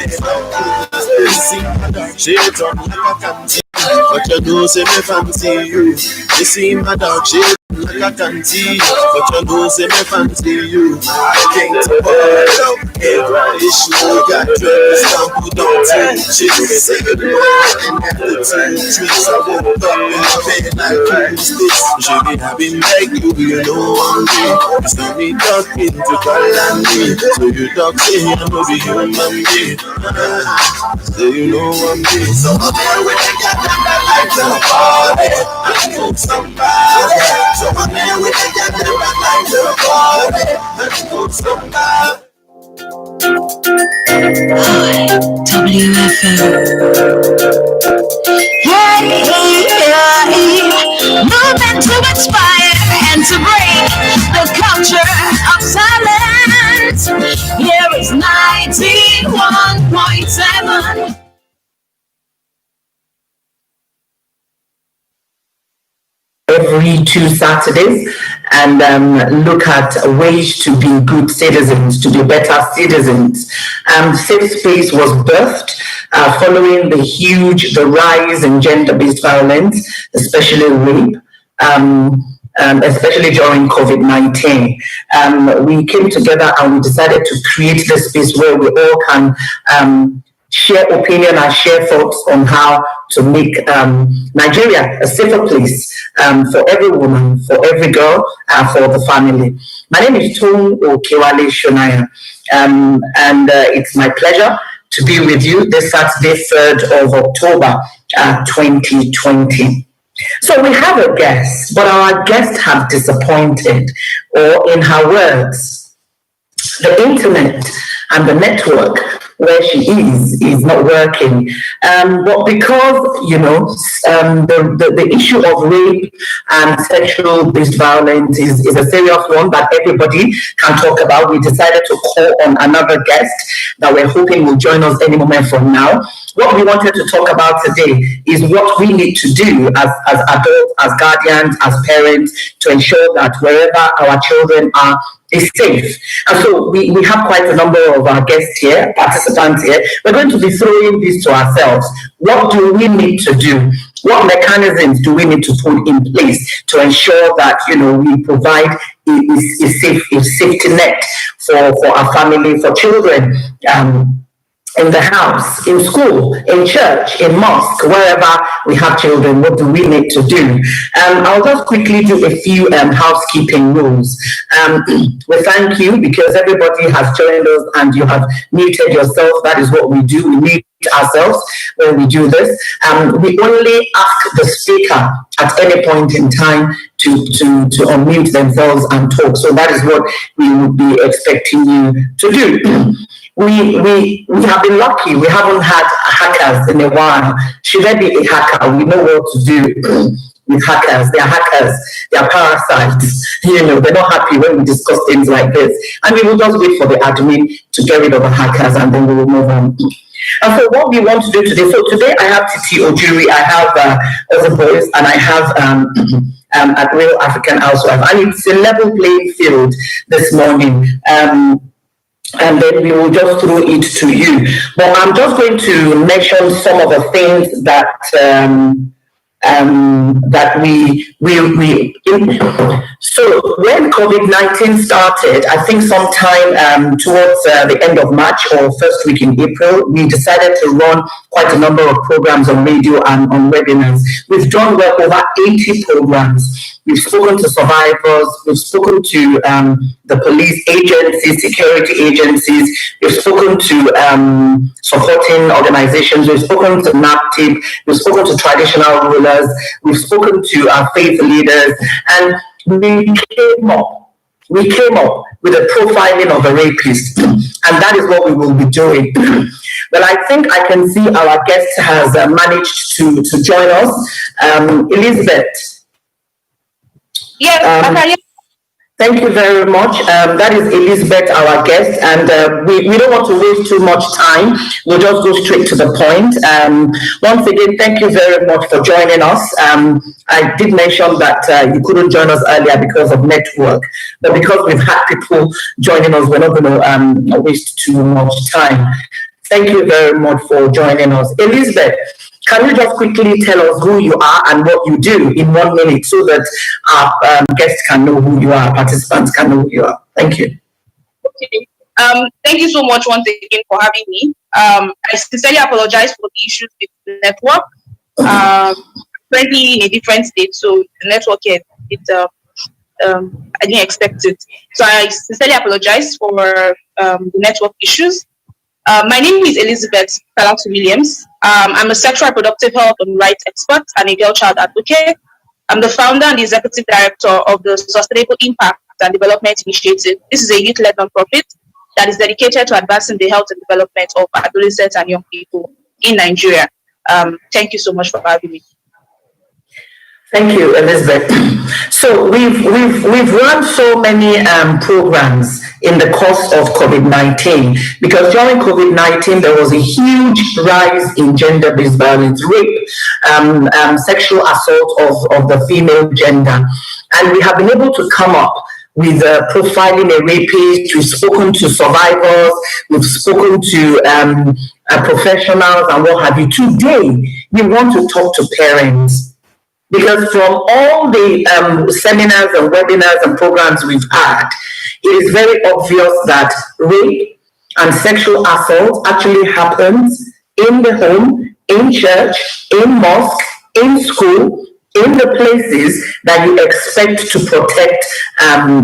See my dark shades on like I can see, but you know say me fancy you. You see my dark shades like I can see, but you know say me fancy you. I can't tell every issue got dressed stumbled on two. She said and after 2 trips I woke up in my bed like who's this? Should be having like you know I'm me. You see me talking to call on me, so you talk say I know be human being. So you know I'm me. So I'm there when I got them that like the party. I know somebody. So I'm there when I got them that like the party. I know somebody. WFM. Moving to inspire and to break the culture of silence. Here is 91.7. Every 2 Saturdays and look at ways to be good citizens, to be better citizens. Safe Space was birthed following the rise in gender-based violence, especially rape, especially during COVID-19. We came together and we decided to create this space where we all can share opinion and share thoughts on how to make Nigeria a safer place for every woman, for every girl, and for the family. My name is Tom Okewale Shonaya, and it's my pleasure to be with you this Saturday, 3rd of October, 2020. So we have a guest, but our guest have disappointed, or in her words, the internet and the network where she is not working. But because, you know, the issue of rape and sexual-based violence is a serious one that everybody can talk about, we decided to call on another guest that we're hoping will join us any moment from now. What we wanted to talk about today is what we need to do as adults, as guardians, as parents, to ensure that wherever our children are, is safe. And so we have quite a number of our guests here, participants here. We're going to be throwing this to ourselves. What do we need to do? What mechanisms do we need to put in place to ensure that, you know, we provide a safety net for our family, for children, in the house, in school, in church, in mosque, wherever we have children? What do we need to do? I'll just quickly do a few housekeeping rules. We thank you because everybody has joined us and you have muted yourself. That is what we do. We mute ourselves when we do this. We only ask the speaker at any point in time to unmute themselves and talk. So that is what we would be expecting you to do. We have been lucky. We haven't had hackers in a while. Should there be a hacker, we know what to do with hackers. They are hackers. They are parasites. You know, they're not happy when we discuss things like this. And we will just wait for the admin to get rid of the hackers and then we will move on. And so what we want to do today, so today I have Titi Ojuri, I have other boys, and I have at Real African Housewife. And it's a level playing field this morning. And then we will just throw it to you. But I'm just going to mention some of the things that So when COVID-19 started, I think sometime towards the end of March or first week in April, we decided to run quite a number of programs on radio and on webinars. We've done well over 80 programs. We've spoken to survivors, we've spoken to the police agencies, security agencies, we've spoken to supporting organizations, we've spoken to NAPTIP, we've spoken to traditional rulers, we've spoken to our faith leaders, and we came up with a profiling of a rapist, and that is what we will be doing. Well, I think I can see our guest has managed to join us. Elizabeth. Yes, thank you very much. That is Elizabeth, our guest, and we don't want to waste too much time. We'll just go straight to the point. Once again, thank you very much for joining us. I did mention that you couldn't join us earlier because of network, but because we've had people joining us, we're not going to waste too much time. Thank you very much for joining us. Elizabeth, can you just quickly tell us who you are and what you do in 1 minute so that our guests can know who you are, participants can know who you are? Thank you. Okay. Thank you so much once again for having me. I sincerely apologize for the issues with the network. Currently in a different state, so the network here, I didn't expect it. So I sincerely apologize for the network issues. My name is Elizabeth Falatu Williams. I'm a sexual reproductive health and rights expert and a girl child advocate. I'm the founder and the executive director of the Sustainable Impact and Development Initiative. This is a youth-led nonprofit that is dedicated to advancing the health and development of adolescents and young people in Nigeria. Thank you so much for having me. Thank you, Elizabeth. So we've run so many programs in the course of COVID-19 because during COVID-19 there was a huge rise in gender-based violence, rape, sexual assault of the female gender, and we have been able to come up with profiling a rapist. We've spoken to survivors, we've spoken to professionals and what have you. Today we want to talk to parents. Because from all the seminars and webinars and programs we've had, it is very obvious that rape and sexual assault actually happens in the home, in church, in mosque, in school, in the places that you expect to protect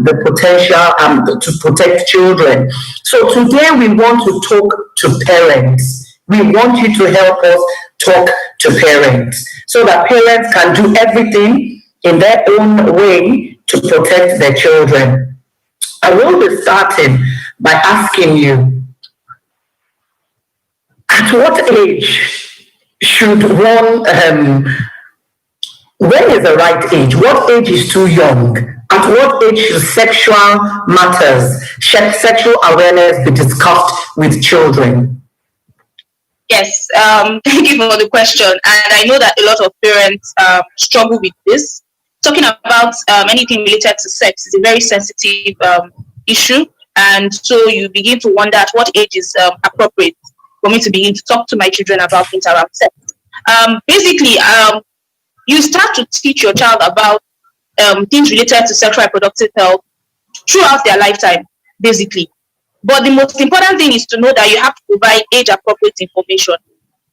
the potential, to protect children. So today we want to talk to parents. We want you to help us talk to parents so that parents can do everything in their own way to protect their children. I will be starting by asking you, at what age should one, when is the right age? What age is too young? At what age should sexual matters, sexual awareness be discussed with children? Yes, thank you for the question. And I know that a lot of parents struggle with this. Talking about anything related to sex is a very sensitive issue. And so you begin to wonder at what age is appropriate for me to begin to talk to my children about things around sex. Basically, you start to teach your child about things related to sexual reproductive health throughout their lifetime, basically. But the most important thing is to know that you have to provide age-appropriate information.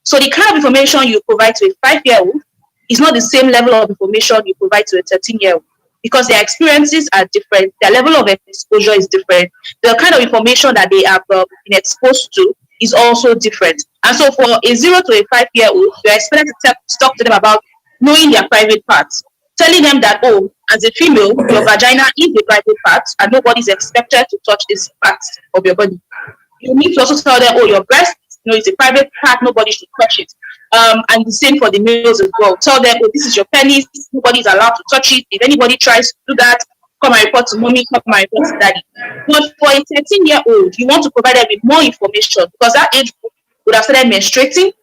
So the kind of information you provide to a 5-year-old is not the same level of information you provide to a 13-year-old because their experiences are different, their level of exposure is different, the kind of information that they have been exposed to is also different. And so for a 0 to a 5-year-old, you're expected to talk to them about knowing their private parts, telling them that, oh, as a female, your vagina is a private part and nobody is expected to touch this part of your body. You need to also tell them, oh, your breast, it's a private part, nobody should touch it. And the same for the males as well. Tell them, oh, this is your penis, nobody is allowed to touch it. If anybody tries to do that, come and report to mommy, come and report to daddy. But for a 13-year-old, you want to provide them with more information because that age group would have started menstruating,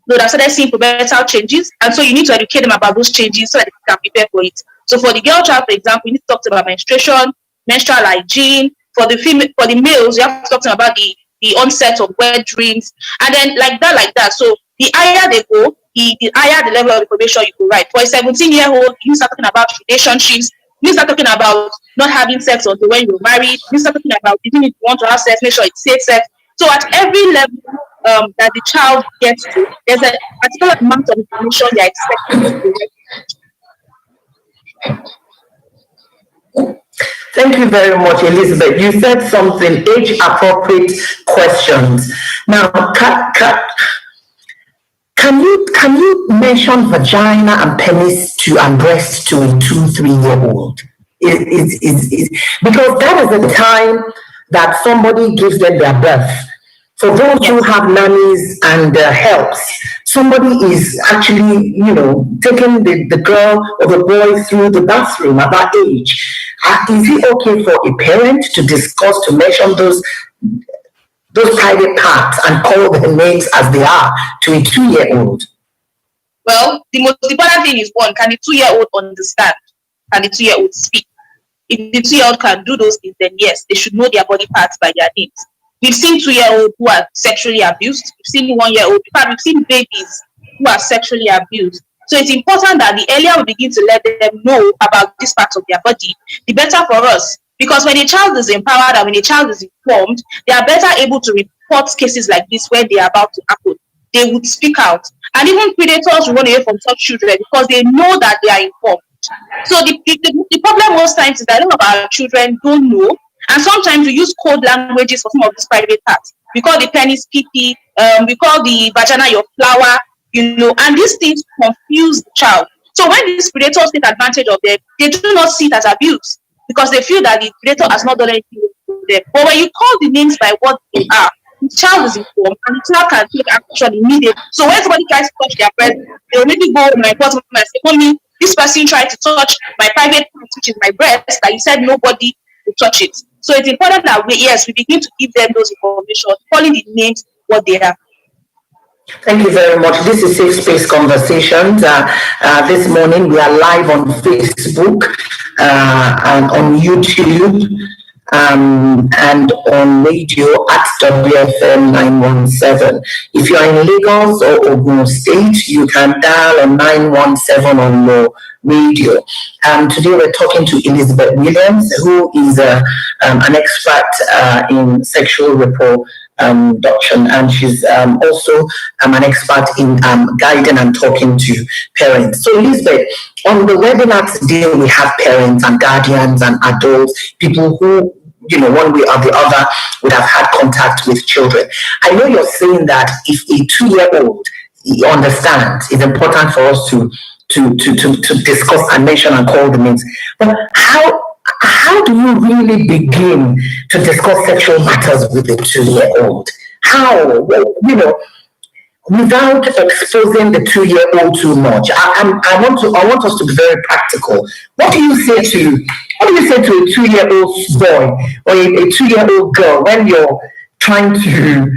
they would have started seeing pubertal changes, and so you need to educate them about those changes so that they can prepare for it. So for the girl child, for example, you need to talk to them about menstruation, menstrual hygiene. For the males, you have to talk to them about the onset of wet dreams, and then like that. So the higher they go, the higher the level of information you provide. For a 17-year-old, you start talking about relationships. You start talking about not having sex until when you're married. You start talking about even if you want to have sex, make sure it's safe sex. So at every level that the child gets to, there's a particular amount of information they're expected to provide. Thank you very much, Elizabeth. You said something, age-appropriate questions. Now, can you mention vagina and penis and breast to a 2-3-year-old? Because that is the time that somebody gives them their birth. For those who have nannies and helps, somebody is actually, taking the girl or the boy through the bathroom at that age. Is it okay for a parent to discuss, to mention those private parts and call the names as they are to a 2-year-old? Well, the most important thing is one, can the 2-year-old understand? Can the 2-year-old speak? If the 2-year-old can do those things, then yes, they should know their body parts by their names. We've seen 2-year-olds who are sexually abused. We've seen 1-year-old. In fact, we've seen babies who are sexually abused. So it's important that the earlier we begin to let them know about this part of their body, the better for us. Because when a child is empowered and when a child is informed, they are better able to report cases like this when they are about to happen. They would speak out. And even predators run away from such children because they know that they are informed. So the problem most times is that a lot of our children don't know, and sometimes we use code languages for some of these private parts. We call the penis pee, we call the vagina your flower, and these things confuse the child. So when these predators take advantage of them, they do not see it as abuse because they feel that the predator has not done anything to them. But when you call the names by what they are, the child is informed and the child can take action immediately. So when somebody tries to touch their breast, they will maybe go and report to and say, "Mommy, this person tried to touch my private part, which is my breast, that you said nobody will touch it." So it's important that we begin to give them those information, calling the names what they are. Thank you very much. This is Safe Space Conversations. This morning we are live on Facebook and on YouTube and on radio at WFM 917. If you are in Lagos or Ogun State, you can dial on 917 on your radio. Today we're talking to Elizabeth Williams, who is an expert in sexual reproduction, and she's also an expert in guiding and talking to parents. So Elizabeth, on the webinar today, we have parents and guardians and adults, people who, one way or the other would have had contact with children. I know you're saying that if a 2-year-old understands, it's important for us to discuss and mention and call the names. But how do you really begin to discuss sexual matters with a 2-year-old? How, without exposing the 2-year-old too much? I want us to be very practical. What do you say to a 2-year-old boy or a 2-year-old girl when you're trying to,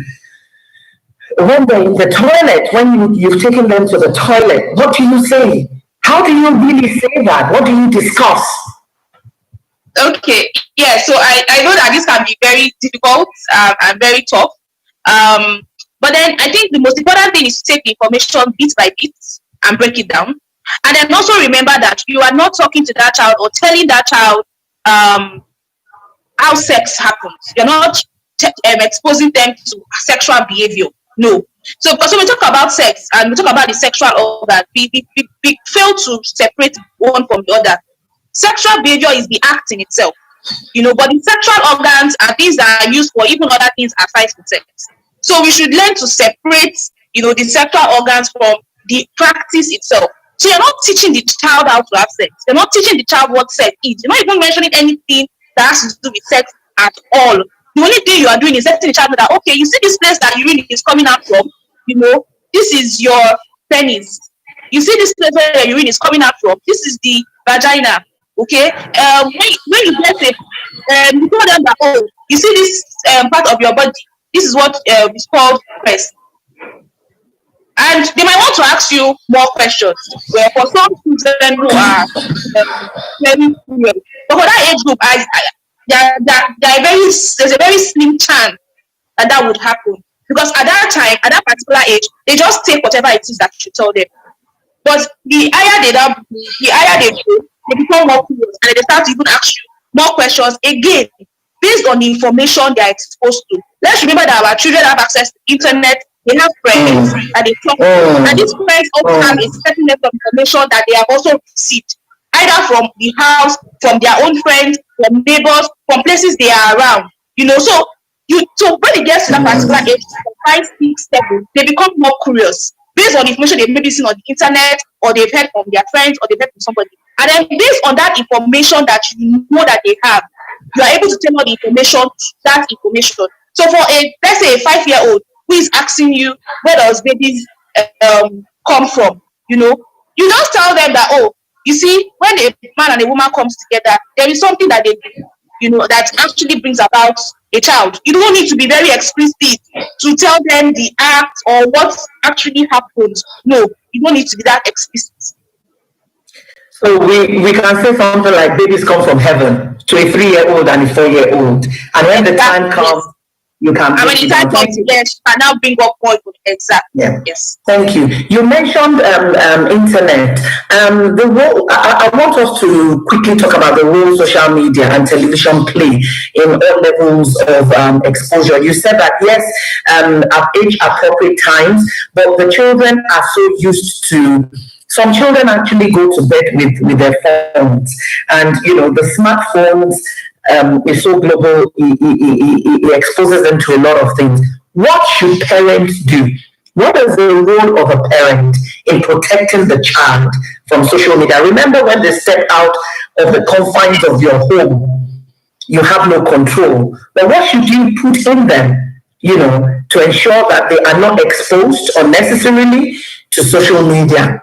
when they're in the toilet, when you've taken them to the toilet? What do you say? How do you really say that? What do you discuss? Okay, yeah, so I know that this can be very difficult and very tough. But then I think the most important thing is to take the information bit by bit and break it down. And then also remember that you are not talking to that child or telling that child how sex happens. You're not exposing them to sexual behavior. No. So because when we talk about sex and we talk about the sexual organ, we fail to separate one from the other. Sexual behavior is the act in itself, but the sexual organs are things that are used for even other things aside from sex. So we should learn to separate, the sexual organs from the practice itself. So you're not teaching the child how to have sex. You're not teaching the child what sex is. You're not even mentioning anything that has to do with sex at all. The only thing you are doing is letting the child know that, okay, you see this place that urine is coming out from, this is your penis. You see this place where urine is coming out from, this is the vagina. Okay, when you get it, you tell them that, oh, you see this part of your body, this is what is called breast. And they might want to ask you more questions. Where for some children who are very curious, but for that age group, there's a very slim chance that would happen, because at that time, at that particular age, they just take whatever it is that you tell them. But the higher they go, they become more curious and they start to even ask you more questions again based on the information they are exposed to. Let's remember that our children have access to the internet, they have friends and they talk to, and these friends also have a certain level of information that they have also received, either from the house, from their own friends, from neighbors, from places they are around. So when it gets to that particular age, 5, 6, 7, they become more curious based on the information they've maybe seen on the internet, or they've heard from their friends, or they've heard from somebody. And then based on that information that you know that they have, you are able to tailor the information to that information. So for let's say a 5-year-old who is asking you, where does babies come from? You just tell them that, oh, you see, when a man and a woman comes together, there is something that they do, that actually brings about a child. You don't need to be very explicit to tell them the act or what actually happens. No, you don't need to be that explicit. So we can say something like babies come from heaven to a 3-year-old and a 4-year-old. And when the time comes, you can And when break the it time down. comes, yes, and now bring up more exactly. Yeah. Yes. Thank you. You mentioned internet. The role, I want us to quickly talk about the role social media and television play in all levels of exposure. You said that, yes, at age appropriate times, but the children are so used to. Some children actually go to bed with their phones, and the smartphones is so global. It exposes them to a lot of things. What should parents do? What is the role of a parent in protecting the child from social media? Remember, when they step out of the confines of your home, you have no control. But what should you put in them, to ensure that they are not exposed unnecessarily to social media?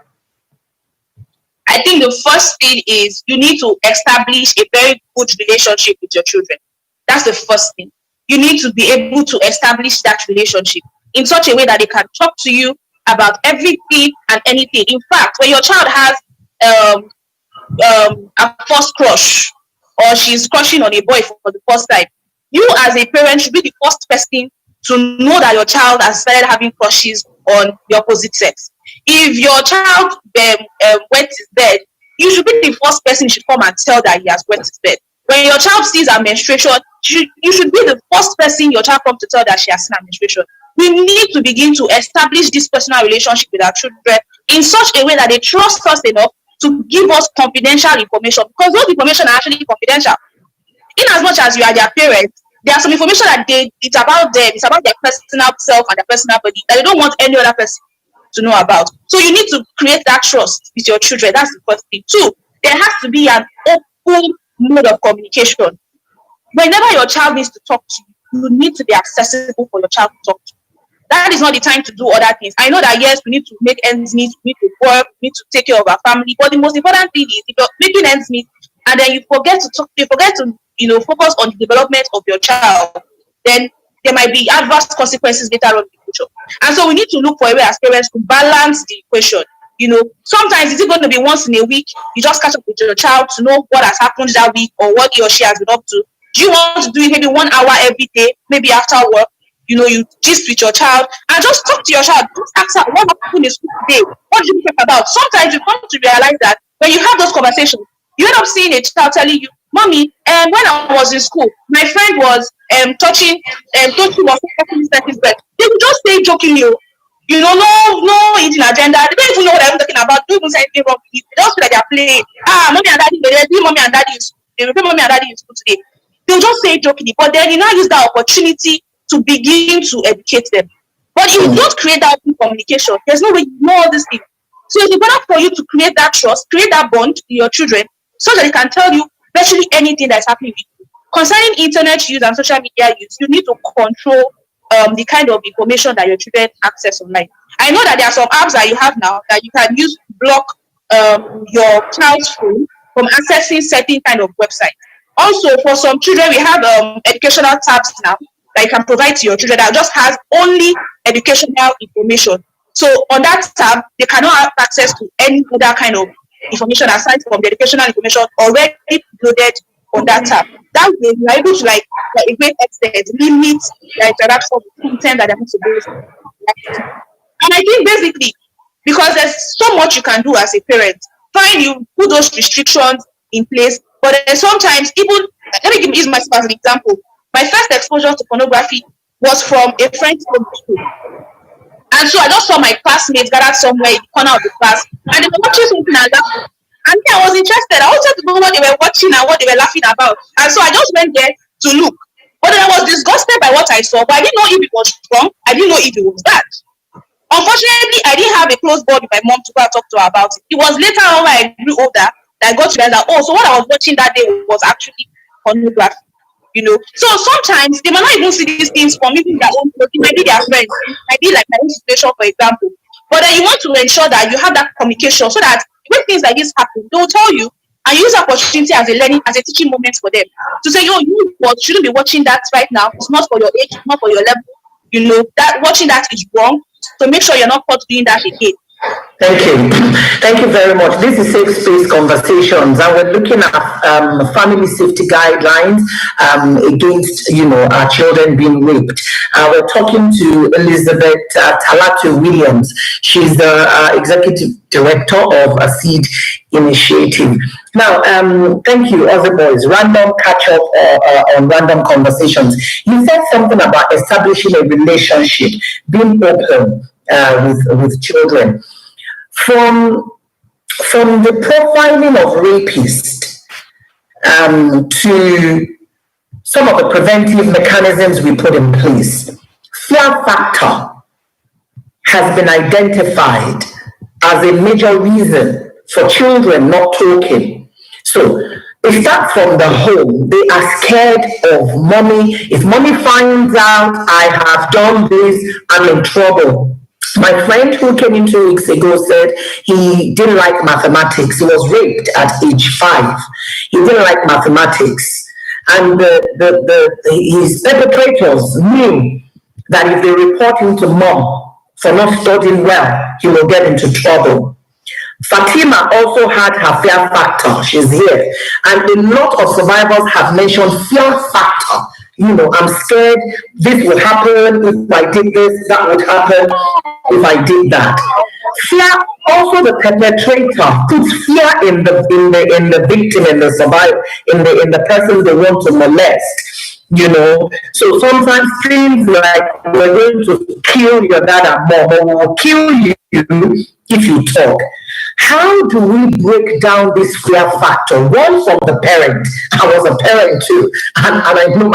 I think the first thing is you need to establish a very good relationship with your children. That's the first thing. You need to be able to establish that relationship in such a way that they can talk to you about everything and anything. In fact, when your child has a first crush, or she's crushing on a boy for the first time, you as a parent should be the first person to know that your child has started having crushes on the opposite sex. If your child wet his bed, you should be the first person who should come and tell that he has wet his bed. When your child sees a menstruation, you should be the first person your child comes to tell that she has seen a menstruation. We need to begin to establish this personal relationship with our children in such a way that they trust us enough to give us confidential information, because those information are actually confidential. In as much as you are their parents, there are some information that it's about them, it's about their personal self and their personal body that they don't want any other person to know about. So you need to create that trust with your children. That's the first thing. Two, there has to be an open mode of communication. Whenever your child needs to talk to you, you need to be accessible for your child to talk to. That is not the time to do other things. I know that, yes, we need to make ends meet, we need to work, we need to take care of our family. But the most important thing is, if you're making ends meet and then you forget to talk, you forget to focus on the development of your child, then there might be adverse consequences later on in the future. And so we need to look for a way as parents to balance the equation. Sometimes it's going to be once in a week, you just catch up with your child to know what has happened that week or what he or she has been up to. Do you want to do it maybe 1 hour every day, maybe after work? You gist with your child and just talk to your child. Just ask her, what happened in school today? What did you talk about? Sometimes you come to realize that when you have those conversations, you end up seeing a child telling you, Mommy, when I was in school, my friend was touching was touching his breast. They would just say jokingly, no eating agenda. They don't even know what I'm talking about. They don't even say anything wrong with it. They just feel like they're playing. Mommy and daddy, mommy and daddy in school today. They'll just say jokingly, but then you now use that opportunity to begin to educate them. But if you don't create that open communication, there's no way you know all these things. So it's important for you to create that trust, create that bond with your children, so that they can tell you virtually anything that's happening with you. Concerning internet use and social media use, you need to control the kind of information that your children access online. I know that there are some apps that you have now that you can use to block your child's phone from accessing certain kind of websites. Also, for some children, we have educational tabs now that you can provide to your children that just has only educational information. So on that tab, they cannot have access to any other kind of information aside from the educational information already loaded on that tab. That way, you are able to, like a great extent, limit the interaction with content that they're going to do. And I think basically, because there's so much you can do as a parent, fine, you put those restrictions in place, but then sometimes even, let me use myself as an example. My first exposure to pornography was from a friend's school. And so I just saw my classmates gathered somewhere in the corner of the class, and they were watching something and laughing. And then I was interested. I wanted to know what they were watching and what they were laughing about. And so I just went there to look. But then I was disgusted by what I saw, but I didn't know if it was wrong. I didn't know if it was bad. Unfortunately, I didn't have a close bond with my mom to go and talk to her about it. It was later on when I grew older that I got to realize that, so what I was watching that day was actually pornography. So sometimes they might not even see these things from even their own, it might be their friends, it might be like my own situation, for example. But then you want to ensure that you have that communication so that when things like this happen, they will tell you and use the opportunity as a learning, as a teaching moment for them to say, you shouldn't be watching that right now. It's not for your age, it's not for your level. That watching that is wrong. So make sure you're not caught doing that again. Thank you. Thank you very much. This is Safe Space Conversations, and we're looking at family safety guidelines against, our children being raped. We're talking to Elizabeth Talatu Williams. She's the executive director of a Seed Initiative. Now, thank you, other boys. Random catch up on random conversations. You said something about establishing a relationship, being open with children. From the profiling of rapists to some of the preventive mechanisms we put in place, fear factor has been identified as a major reason for children not talking. So it starts from the home. They are scared of mommy. If mommy finds out I have done this, I'm in trouble. My friend who came in 2 weeks ago said he didn't like mathematics. He was raped at age 5. He didn't like mathematics. And his perpetrators knew that if they report him to mom for not studying well, he will get into trouble. Fatima also had her fear factor. She's here. And a lot of survivors have mentioned fear factor. I'm scared this will happen. If I did this, that would happen if I did that. Fear, also the perpetrator puts fear in the victim, in the survivor, in the person they want to molest. So sometimes things like we're going to kill your dad and mom, or we'll kill you if you talk. How do we break down this fear factor? One, from the parent. I was a parent too, and I know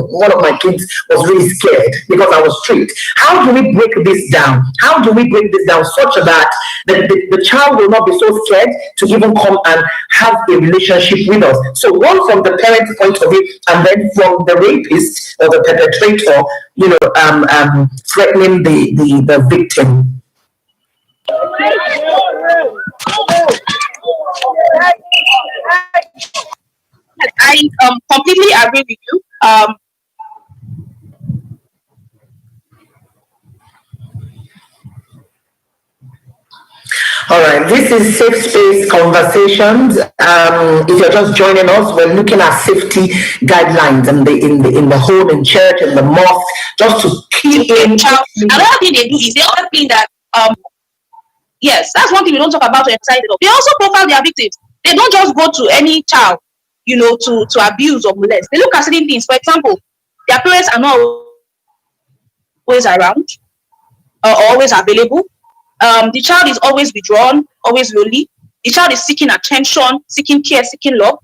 one of my kids was really scared because I was strict. How do we break this down? How do we break this down such that the child will not be so scared to even come and have a relationship with us? So one, from the parent's point of view, and then from the rapist or the perpetrator, threatening the victim. I completely agree with you. All right, this is Safe Space Conversations. If you're just joining us, we're looking at safety guidelines in the home, in church, in the mosque, just to keep in. Another thing they do is they also think that yes, that's one thing we don't talk about to emphasize it. They also profile their victims. They don't just go to any child, to abuse or molest. They look at certain things. For example, their parents are not always around or always available. The child is always withdrawn, always lonely. The child is seeking attention, seeking care, seeking love.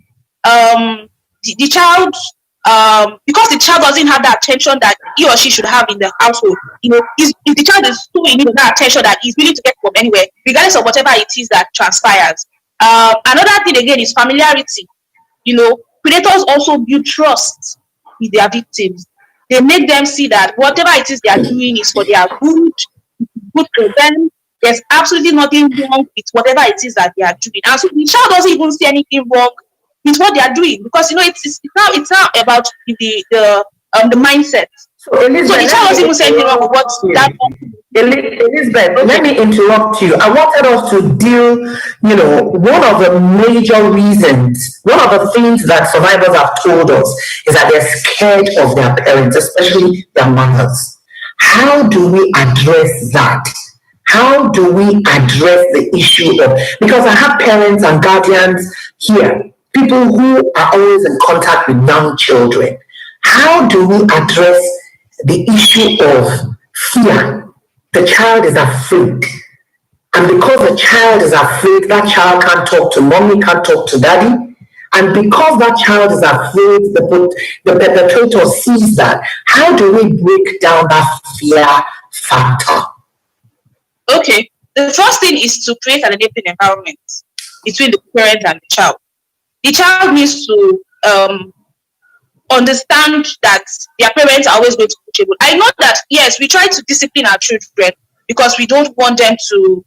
The child, because the child doesn't have that attention that he or she should have in the household, if the child is so in need of that attention that he's willing to get from anywhere, regardless of whatever it is that transpires. Another thing again is familiarity. Predators also build trust with their victims. They make them see that whatever it is they are doing is for their good for them. There's absolutely nothing wrong with whatever it is that they are doing. And so the child doesn't even see anything wrong with what they are doing, because it's now about the mindset. So the child doesn't even see anything wrong with what that. Elizabeth, let me interrupt you. I wanted us to deal, one of the major reasons, one of the things that survivors have told us is that they're scared of their parents, especially their mothers. How do we address that? How do we address the issue of, because I have parents and guardians here, people who are always in contact with young children. How do we address the issue of fear? The child is afraid. And because the child is afraid, that child can't talk to mommy, can't talk to daddy. And because that child is afraid, the perpetrator sees that. How do we break down that fear factor? Okay. The first thing is to create an enabling environment between the parent and the child. The child needs to understand that their parents are always going to be able. I know that, yes, we try to discipline our children because we don't want them to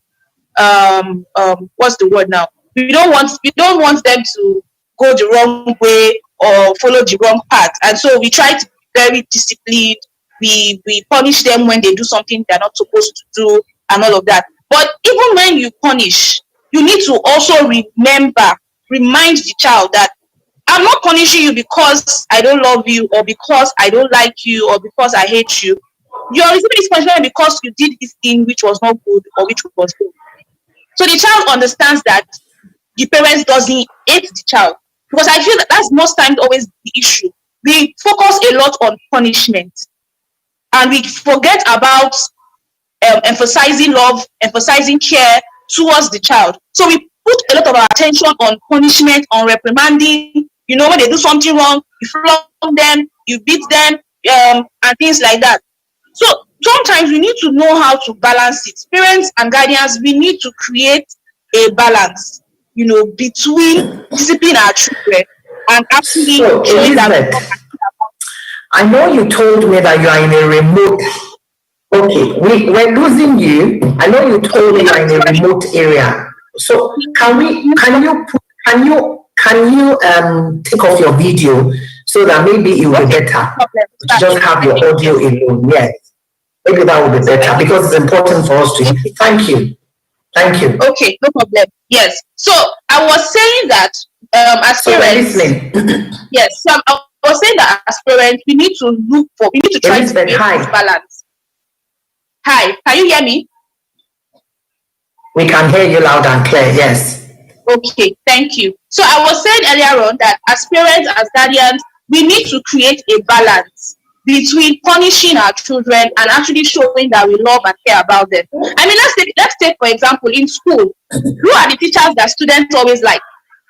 what's the word now? We don't want them to go the wrong way or follow the wrong path. And so we try to be very disciplined. We punish them when they do something they're not supposed to do and all of that. But even when you punish, you need to also remind the child that I'm not punishing you because I don't love you, or because I don't like you, or because I hate you. You're receiving this punishment because you did this thing which was not good or which was wrong. So the child understands that the parents doesn't hate the child, because I feel that that's most times always the issue. We focus a lot on punishment, and we forget about emphasizing love, emphasizing care towards the child. So we put a lot of our attention on punishment, on reprimanding. When they do something wrong, you flog them, you beat them, and things like that. So sometimes we need to know how to balance it. Parents and guardians, we need to create a balance, between disciplining our children and actually So, showing that. Elizabeth, I know you told me that you are in a remote. Okay, we're losing you. I know you told me you're in a remote area. So can you take off your video so that maybe it will be better to just have your audio alone? Yes, maybe that will be better because it's important for us to hear. Thank you. Okay, no problem. Yes. So I was saying that as parents, yes. So I was saying that as parents, we need to try to create this balance. Hi, can you hear me? We can hear you loud and clear, yes. Okay, thank you. So I was saying earlier on that as parents, as guardians, we need to create a balance between punishing our children and actually showing that we love and care about them. I mean, let's take for example, in school, who are the teachers that students always like?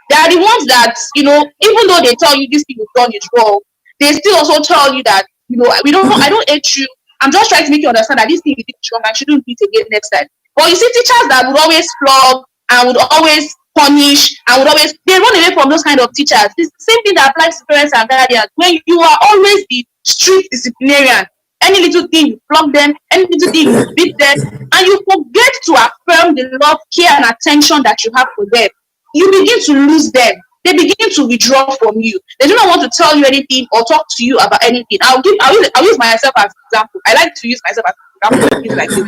They are the ones that, even though they tell you this thing you've done is wrong, they still also tell you that, I don't hate you. I'm just trying to make you understand that this thing you did wrong and shouldn't do it again next time. But you see teachers that would always flog and would always punish and they run away from those kind of teachers. It's the same thing that applies to parents and guardians. When you are always the strict disciplinarian, any little thing you flog them, any little thing you beat them, and you forget to affirm the love, care, and attention that you have for them, you begin to lose them. They begin to withdraw from you. They do not want to tell you anything or talk to you about anything. I'll use myself as an example. I like to use myself as an example. Things like this.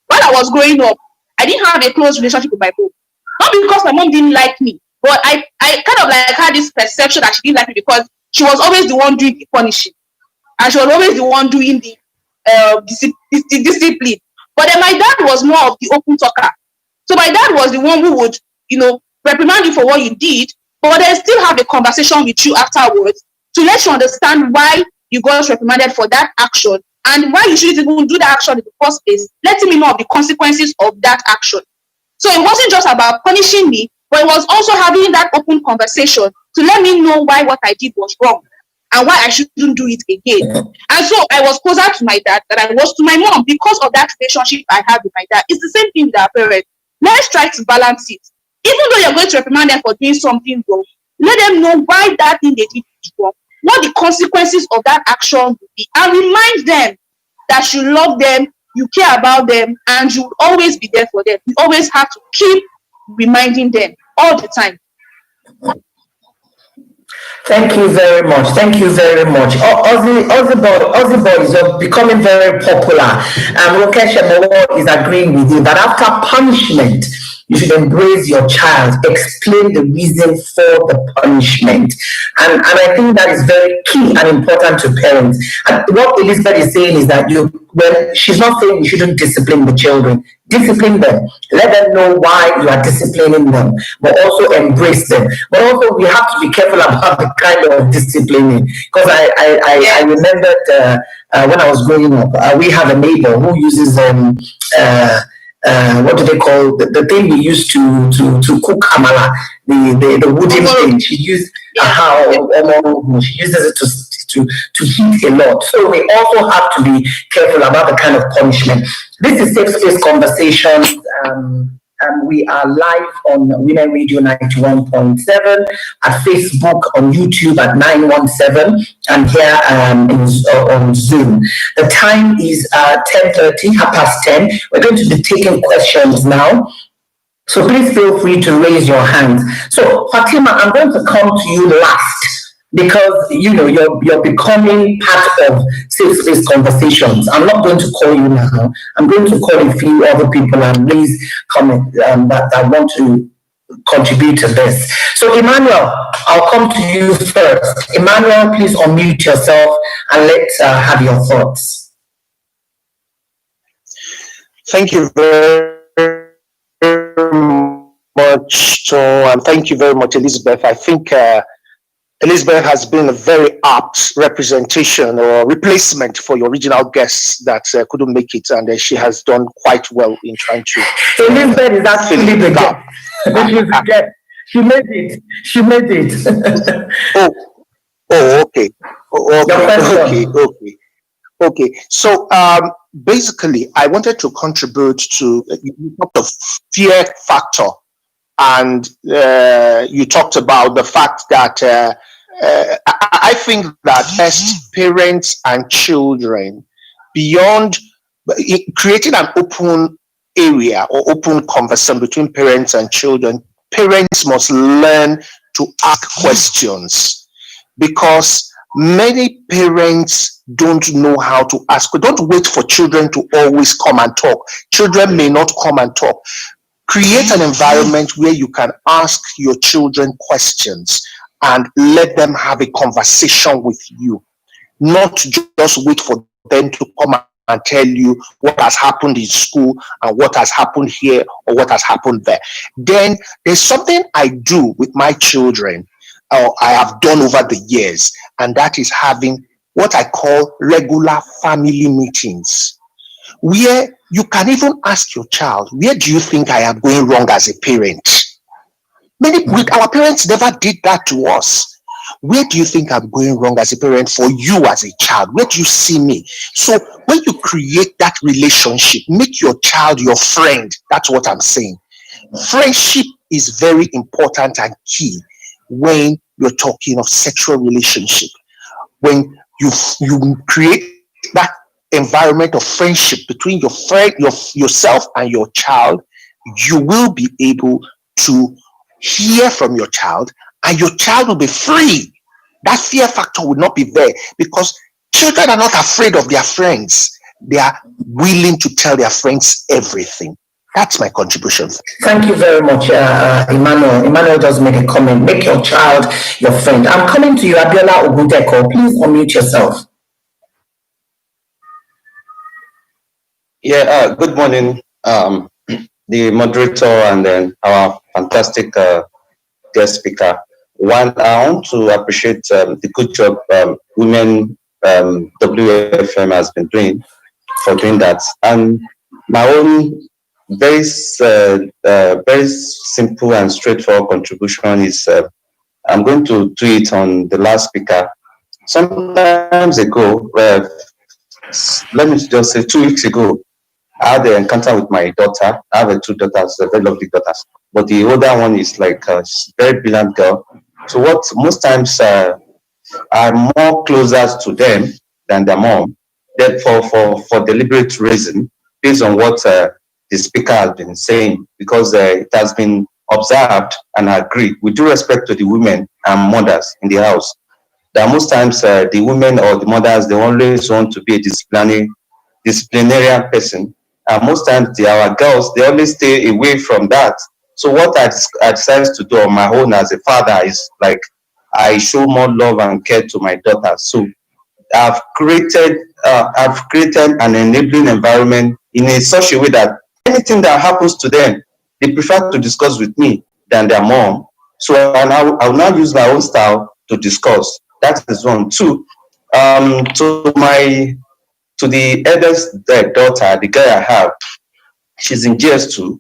When I was growing up, I didn't have a close relationship with my mom. Not because my mom didn't like me, but I kind of like had this perception that she didn't like me because she was always the one doing the punishing, and she was always the one doing the discipline. But then my dad was more of the open talker. So my dad was the one who would, reprimand you for what you did, but then still have a conversation with you afterwards to let you understand why you got reprimanded for that action and why you shouldn't even do that action in the first place, letting me know of the consequences of that action. So it wasn't just about punishing me, but it was also having that open conversation to let me know why what I did was wrong and why I shouldn't do it again. And so I was closer to my dad than I was to my mom because of that relationship I had with my dad. It's the same thing with our parents. Let's try to balance it. Even though you're going to reprimand them for doing something wrong, let them know why that thing they did is wrong, what the consequences of that action will be, and remind them that you love them, you care about them, and you will always be there for them. You always have to keep reminding them all the time. Thank you very much. Aussie boys are becoming very popular. Rokesh Emowo is agreeing with you that after punishment, you should embrace your child, explain the reason for the punishment. And I think that is very key and important to parents. And what Elizabeth is saying is that she's not saying you shouldn't discipline the children. Discipline them. Let them know why you are disciplining them, but also embrace them. But also we have to be careful about the kind of disciplining. Because I remembered when I was growing up, we have a neighbor who uses what do they call the thing we used to cook amala, the wooden thing. She used she uses it to heat a lot. So we also have to be careful about the kind of punishment. This is Safe Space Conversations. We are live on Women Radio 91.7, at Facebook, on YouTube at 917, and here on Zoom. The time is 10:30, 10:30. We're going to be taking questions now. So please feel free to raise your hands. So Fatima, I'm going to come to you last. because you're becoming part of safe space conversations. I'm not going to call you now. I'm going to call a few other people and please comment that want to contribute to this. So Emmanuel, I'll come to you first. Emmanuel, please unmute yourself and let's have your thoughts. Thank you very much, and thank you very much, Elizabeth. I think Elizabeth has been a very apt representation or replacement for your original guests that couldn't make it, and she has done quite well in trying to. Elizabeth is actually the gap. She made it. She made it. Okay. Okay. So basically, I wanted to contribute to the fear factor, and you talked about the fact that I think that as parents and children, beyond creating an open area or open conversation between parents and children, parents must learn to ask questions, because many parents don't know how to ask. Don't wait for children to always come and talk. Children may not come and talk. Create an environment where you can ask your children questions and let them have a conversation with you, not just wait for them to come and tell you what has happened in school and what has happened here or what has happened there. Then there's something I do with my children, or I have done over the years, and that is having what I call regular family meetings, where you can even ask your child, where do you think I am going wrong as a parent? Our parents never did that to us. Where do you think I'm going wrong as a parent for you as a child? Where do you see me? So when you create that relationship, make your child your friend. That's what I'm saying. Friendship is very important and key when you're talking of sexual relationship. When you create that environment of friendship between your friend, yourself and your child, you will be able to hear from your child, and your child will be free. That fear factor will not be there, because children are not afraid of their friends. They are willing to tell their friends everything. That's my contribution. Thank you very much, Emmanuel. Emmanuel just made a comment. Make your child your friend. I'm coming to you, Abiola Ogundeko. Please unmute yourself. Yeah, good morning, the moderator and then our fantastic guest speaker. One, I want to appreciate the good job Women WFM has been doing for doing that. And my own very simple and straightforward contribution is I'm going to do it on the last speaker. Sometimes ago, let me just say 2 weeks ago, I had an encounter with my daughter. I have two daughters, very lovely daughters. But the older one is like she's a very brilliant girl. So what most times I'm more closer to them than their mom. Therefore, for deliberate reason, based on what the speaker has been saying, because it has been observed and agreed with due respect to the women and mothers in the house, that most times the women or the mothers, they always want to be a disciplinarian person. Most times our girls, they always stay away from that. So what I decided to do on my own as a father is like I show more love and care to my daughter. So I've created an enabling environment in a such a way that anything that happens to them, they prefer to discuss with me than their mom. So I will now use my own style to discuss. That is one. Two, to the eldest daughter, the girl I have, she's in GS2.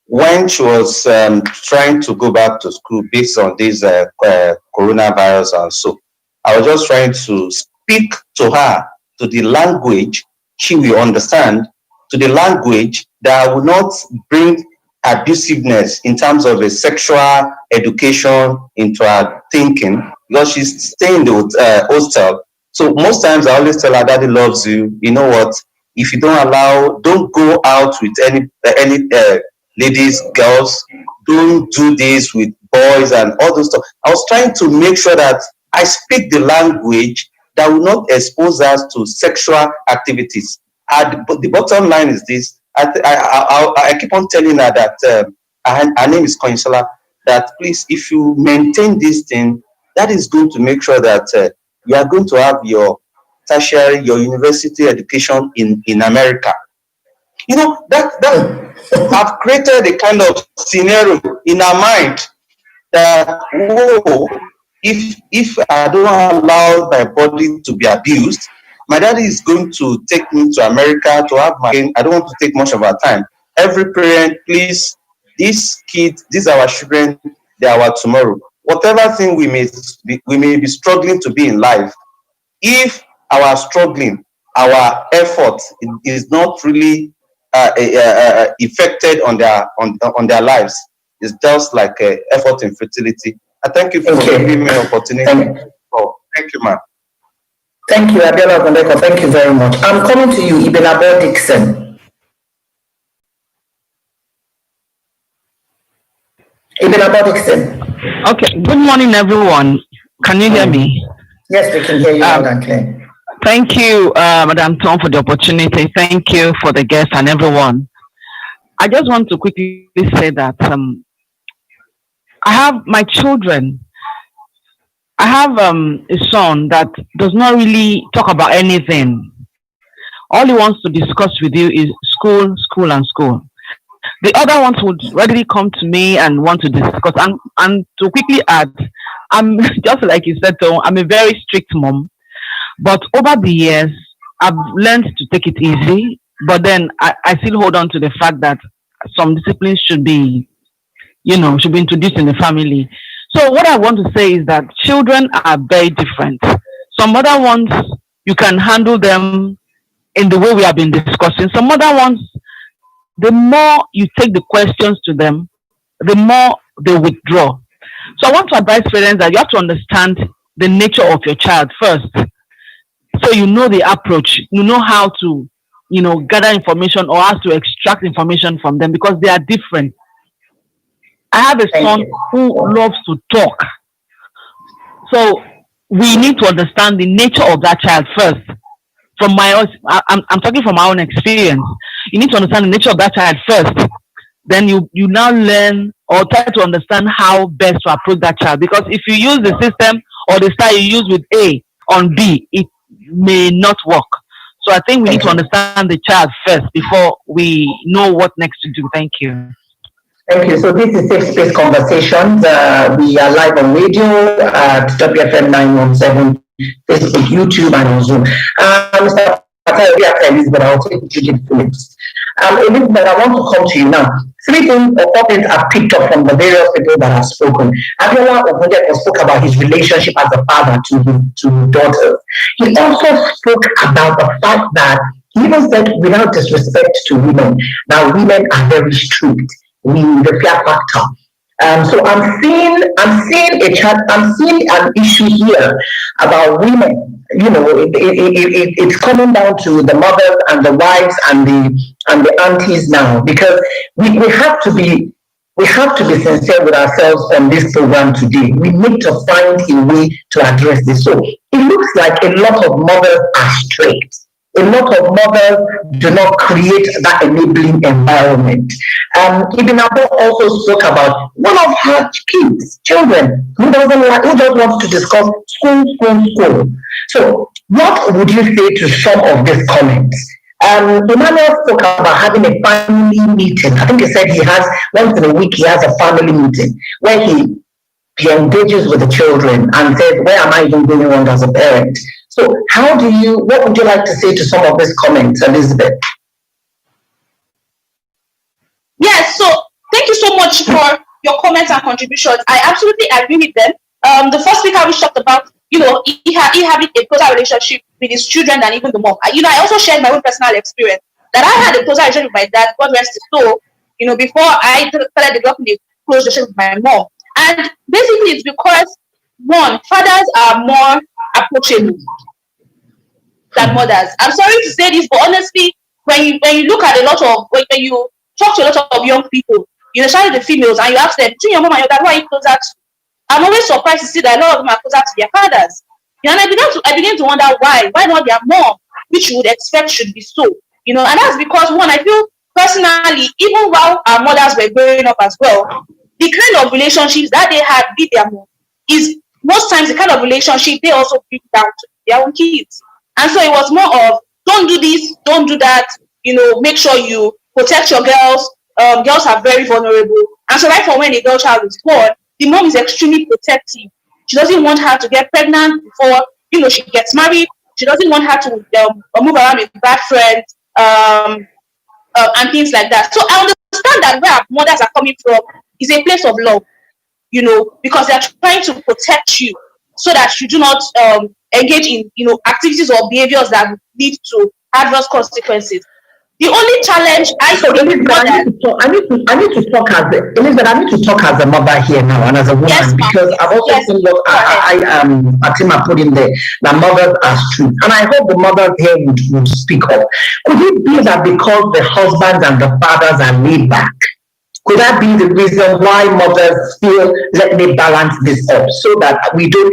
When she was trying to go back to school based on this coronavirus and so, I was just trying to speak to her to the language she will understand, to the language that will not bring abusiveness in terms of a sexual education into her thinking, because she's staying in the hostel. So most times I always tell her, Daddy loves you. You know what? If you don't go out with any ladies, girls, don't do this with boys and all those stuff. I was trying to make sure that I speak the language that will not expose us to sexual activities. But the bottom line is this: I keep on telling her that her name is Koinsola. That please, if you maintain this thing, that is going to make sure that you are going to have your tertiary, your university education in America. You know, that have created a kind of scenario in our mind that, whoa, if I don't allow my body to be abused, my daddy is going to take me to America to have my. I don't want to take much of our time. Every parent, please, these kids, these are our children, they are our tomorrow. Whatever thing we may be struggling to be in life, if our struggling, our effort is not really affected on their lives, it's just like effort in fertility. I thank you for giving me an opportunity. Thank you, ma'am. Thank you, Abiola Gondeko. Thank you very much. I'm coming to you, Ibelabo Dixon. Ibelabo Dixon. Okay. Good morning, everyone. Can you hear me? Yes, we can hear you loud and clear. Thank you, Madam Tom, for the opportunity. Thank you for the guests and everyone. I just want to quickly say that I have my children. I have a son that does not really talk about anything. All he wants to discuss with you is school, school, and school. The other ones would readily come to me and want to discuss. And to quickly add, I'm just like you said, so I'm a very strict mom. But over the years, I've learned to take it easy. But then I still hold on to the fact that some disciplines should be introduced in the family. So what I want to say is that children are very different. Some other ones, you can handle them in the way we have been discussing. Some other ones, the more you take the questions to them, the more they withdraw. So I want to advise parents that you have to understand the nature of your child first. So you know the approach, you know how to, gather information or how to extract information from them because they are different. I have a son who loves to talk. So we need to understand the nature of that child first. I'm talking from my own experience. You need to understand the nature of that child first. Then you now learn or try to understand how best to approach that child. Because if you use the system or the style you use with A on B, it may not work. So I think we need to understand the child first before we know what next to do. Thank you. Thank you. So this is Safe Space Conversations. We are live on radio at WFM 917, Facebook, YouTube, and on Zoom. Mr. Elizabeth, I'll take Judith Phillips. Elizabeth, I want to come to you now. 3 things or 4 things I've picked up from the various people that have spoken. Abiola Ogundepo spoke about his relationship as a father to his daughters. He also spoke about the fact that he even said, without disrespect to women, that women are very strict. The fear factor. So I'm seeing an issue here about women. It's coming down to the mothers and the wives and the aunties now, because we have to be sincere with ourselves on this program today. We need to find a way to address this. So it looks like a lot of mothers are strict. A lot of mothers do not create that enabling environment. Ibn Abba also spoke about one of her children, who just wants to discuss school. So what would you say to some of these comments? Emmanuel spoke about having a family meeting. I think he said he has, once in a week, he has a family meeting where he engages with the children and says, where am I even going wrong as a parent? So what would you like to say to some of these comments, Elizabeth? Yes, so thank you so much for your comments and contributions. I absolutely agree with them. The first speaker we talked about, he having a closer relationship with his children than even the mom. I also shared my own personal experience that I had a closer relationship with my dad, God rest his soul, before I started developing a close relationship with my mom. And basically it's because, one, fathers are more approachable than mothers. I'm sorry to say this, but honestly, when you look at when you talk to a lot of young people, especially the females, and you ask them, between your mom and your dad, who are you closer to? I'm always surprised to see that a lot of them are closer to their fathers. And I began to wonder why not their mom, which you would expect should be so. And that's because, one, I feel personally, even while our mothers were growing up as well, the kind of relationships that they had with their mom is most times the kind of relationship they also bring down to their own kids. And so it was more of, don't do this, don't do that, make sure you protect your girls. Girls are very vulnerable. And so right from when a girl child is born, the mom is extremely protective. She doesn't want her to get pregnant before, she gets married. She doesn't want her to move around with bad friends and things like that. So I understand that where our mothers are coming from is a place of love, because they're trying to protect you so that you do not engage in, activities or behaviors that lead to adverse consequences. The only challenge I see with mothers. I need to talk as Elizabeth. I need to talk as a mother here now and as a woman, Yes, because I've also seen what Fatima put in there, that mothers are strict, and I hope the mothers here would speak up. Could it be that because the husbands and the fathers are laid back, could that be the reason why mothers feel, let me balance this up so that we don't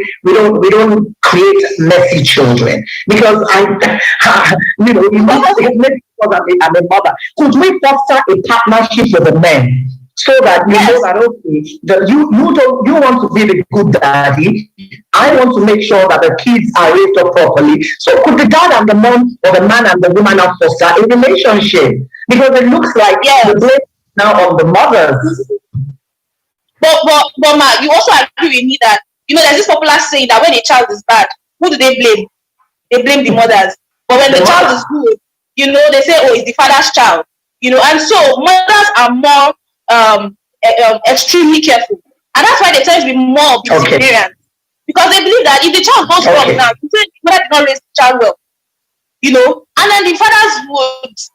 create messy children? Because you must say messy because I'm a mother. Could we foster a partnership with the men so that you know that, okay, that you want to be the good daddy, I want to make sure that the kids are raised up properly. So could the dad and the mom, or the man and the woman, now foster a relationship? Because it looks like the blame now on the mothers. But Ma, you also agree with me that there's this popular saying that when a child is bad, who do they blame? They blame the mothers. But when the child is good, they say, oh, it's the father's child. And so mothers are more extremely careful, and that's why they tend to be more disciplinarian, because they believe that if the child goes wrong now, the mother did not raise the child well. And then the fathers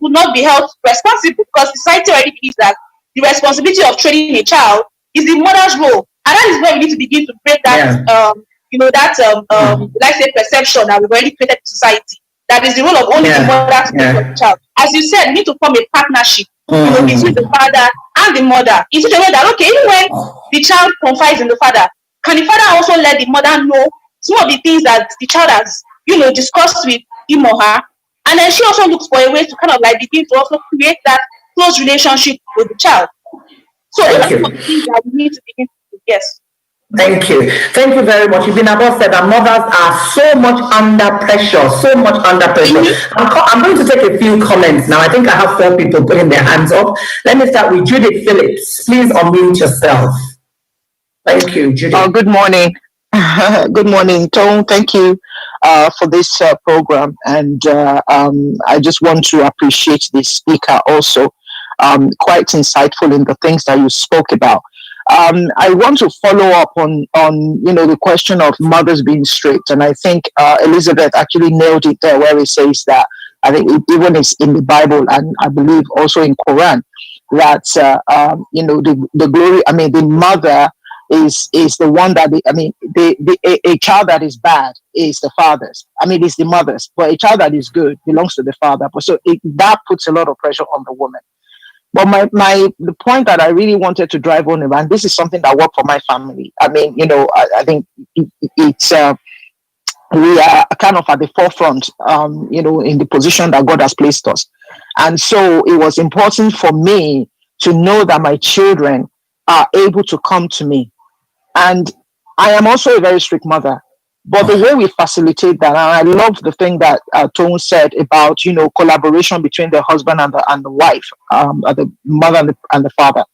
would not be held responsible, because society already believes that the responsibility of training a child is the mother's role, and that is where we need to begin to break that, let's say, perception that we've already created in society, that is the role of only the mother to take care of the child. As you said, we need to form a partnership, between the father and the mother, in such a way that, okay, even when the child confides in the father, can the father also let the mother know some of the things that the child has, discussed with him or her, and then she also looks for a way to kind of begin to also create that close relationship with the child. So these are some of the things that we need to begin to do. Yes. Thank you very much. Ibinabo said that mothers are so much under pressure. I'm going to take a few comments now. I think I have 4 people putting their hands up. Let me start with Judith Phillips. Please unmute yourself. Thank you, Judith. Good morning. Good morning, Tom. Thank you for this program, and I just want to appreciate the speaker also. Quite insightful in the things that you spoke about. I want to follow up on the question of mothers being strict, and I think Elizabeth actually nailed it there, where it says that, I think even it's in the Bible, and I believe also in Quran, that the glory. I mean, the mother is the one that a child that is bad is the father's. I mean, it's the mother's, but a child that is good belongs to the father. But so that puts a lot of pressure on the woman. But the point that I really wanted to drive on, and this is something that worked for my family. I mean, I think it's we are kind of at the forefront, in the position that God has placed us. And so it was important for me to know that my children are able to come to me. And I am also a very strict mother. But the way we facilitate that, and I love the thing that Tone said about, collaboration between the husband and the wife, the mother and the father,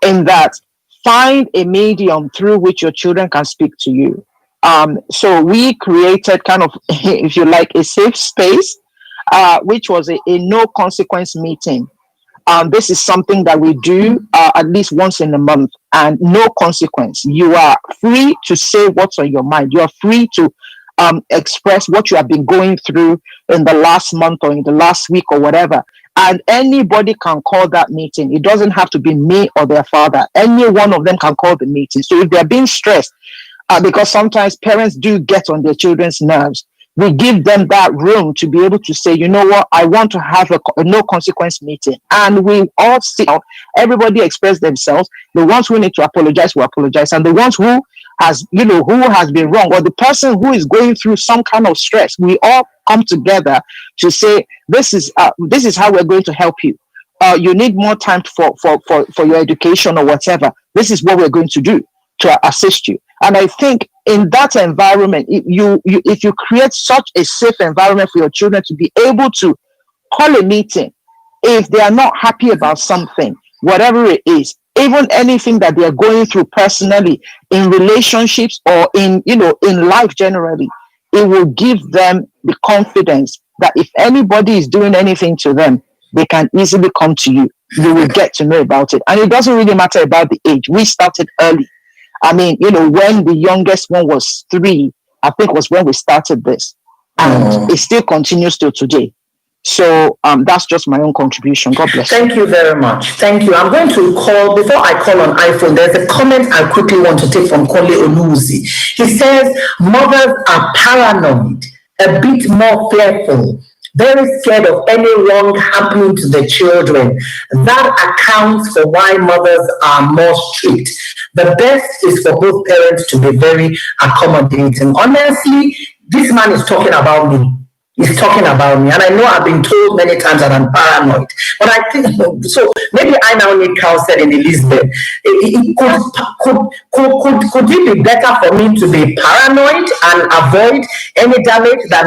in that find a medium through which your children can speak to you. So we created kind of, if you like, a safe space, which was a no consequence meeting. This is something that we do at least once in a month, and no consequence. You are free to say what's on your mind. You are free to express what you have been going through in the last month or in the last week or whatever. And anybody can call that meeting. It doesn't have to be me or their father. Any one of them can call the meeting. So if they're being stressed, because sometimes parents do get on their children's nerves, we give them that room to be able to say, you know what, I want to have a no consequence meeting. And we all sit down, everybody express themselves. The ones who need to apologize will apologize. And the ones who has, who has been wrong, or the person who is going through some kind of stress, we all come together to say, this is how we're going to help you. You need more time for your education or whatever. This is what we're going to do to assist you. And I think in that environment, if you create such a safe environment for your children to be able to call a meeting, if they are not happy about something, whatever it is, even anything that they are going through personally, in relationships or in life generally, it will give them the confidence that if anybody is doing anything to them, they can easily come to you. You will get to know about it. And it doesn't really matter about the age. We started early. I mean, when the youngest one was 3, I think was when we started this. And it still continues till today. So that's just my own contribution. God bless. Thank you very much. Thank you. I'm going to call, before I call on iPhone, there's a comment I quickly want to take from Kole Onuzi. He says, mothers are paranoid, a bit more fearful, very scared of any wrong happening to the children. That accounts for why mothers are more strict. The best is for both parents to be very accommodating. Honestly, this man is talking about me. He's talking about me, and I know I've been told many times that I'm paranoid. But I think so. Maybe I now need counsel in Elizabeth. Could it be better for me to be paranoid and avoid any damage than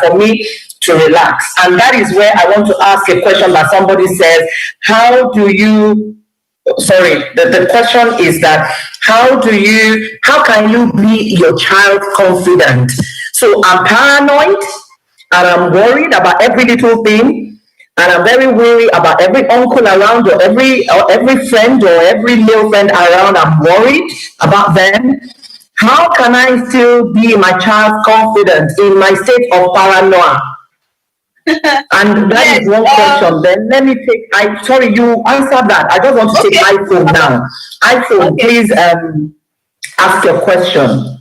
for me to relax? And that is where I want to ask a question that somebody says, how the question is that how can you be your child confident? So I'm paranoid and I'm worried about every little thing, and I'm very worried about every uncle around or every friend or every male friend around. I'm worried about them. How can I still be my child's confidence in my state of paranoia? And that is one question. Then let me take. Sorry, you answered that. I just want to take iPhone now. iPhone, please ask your question.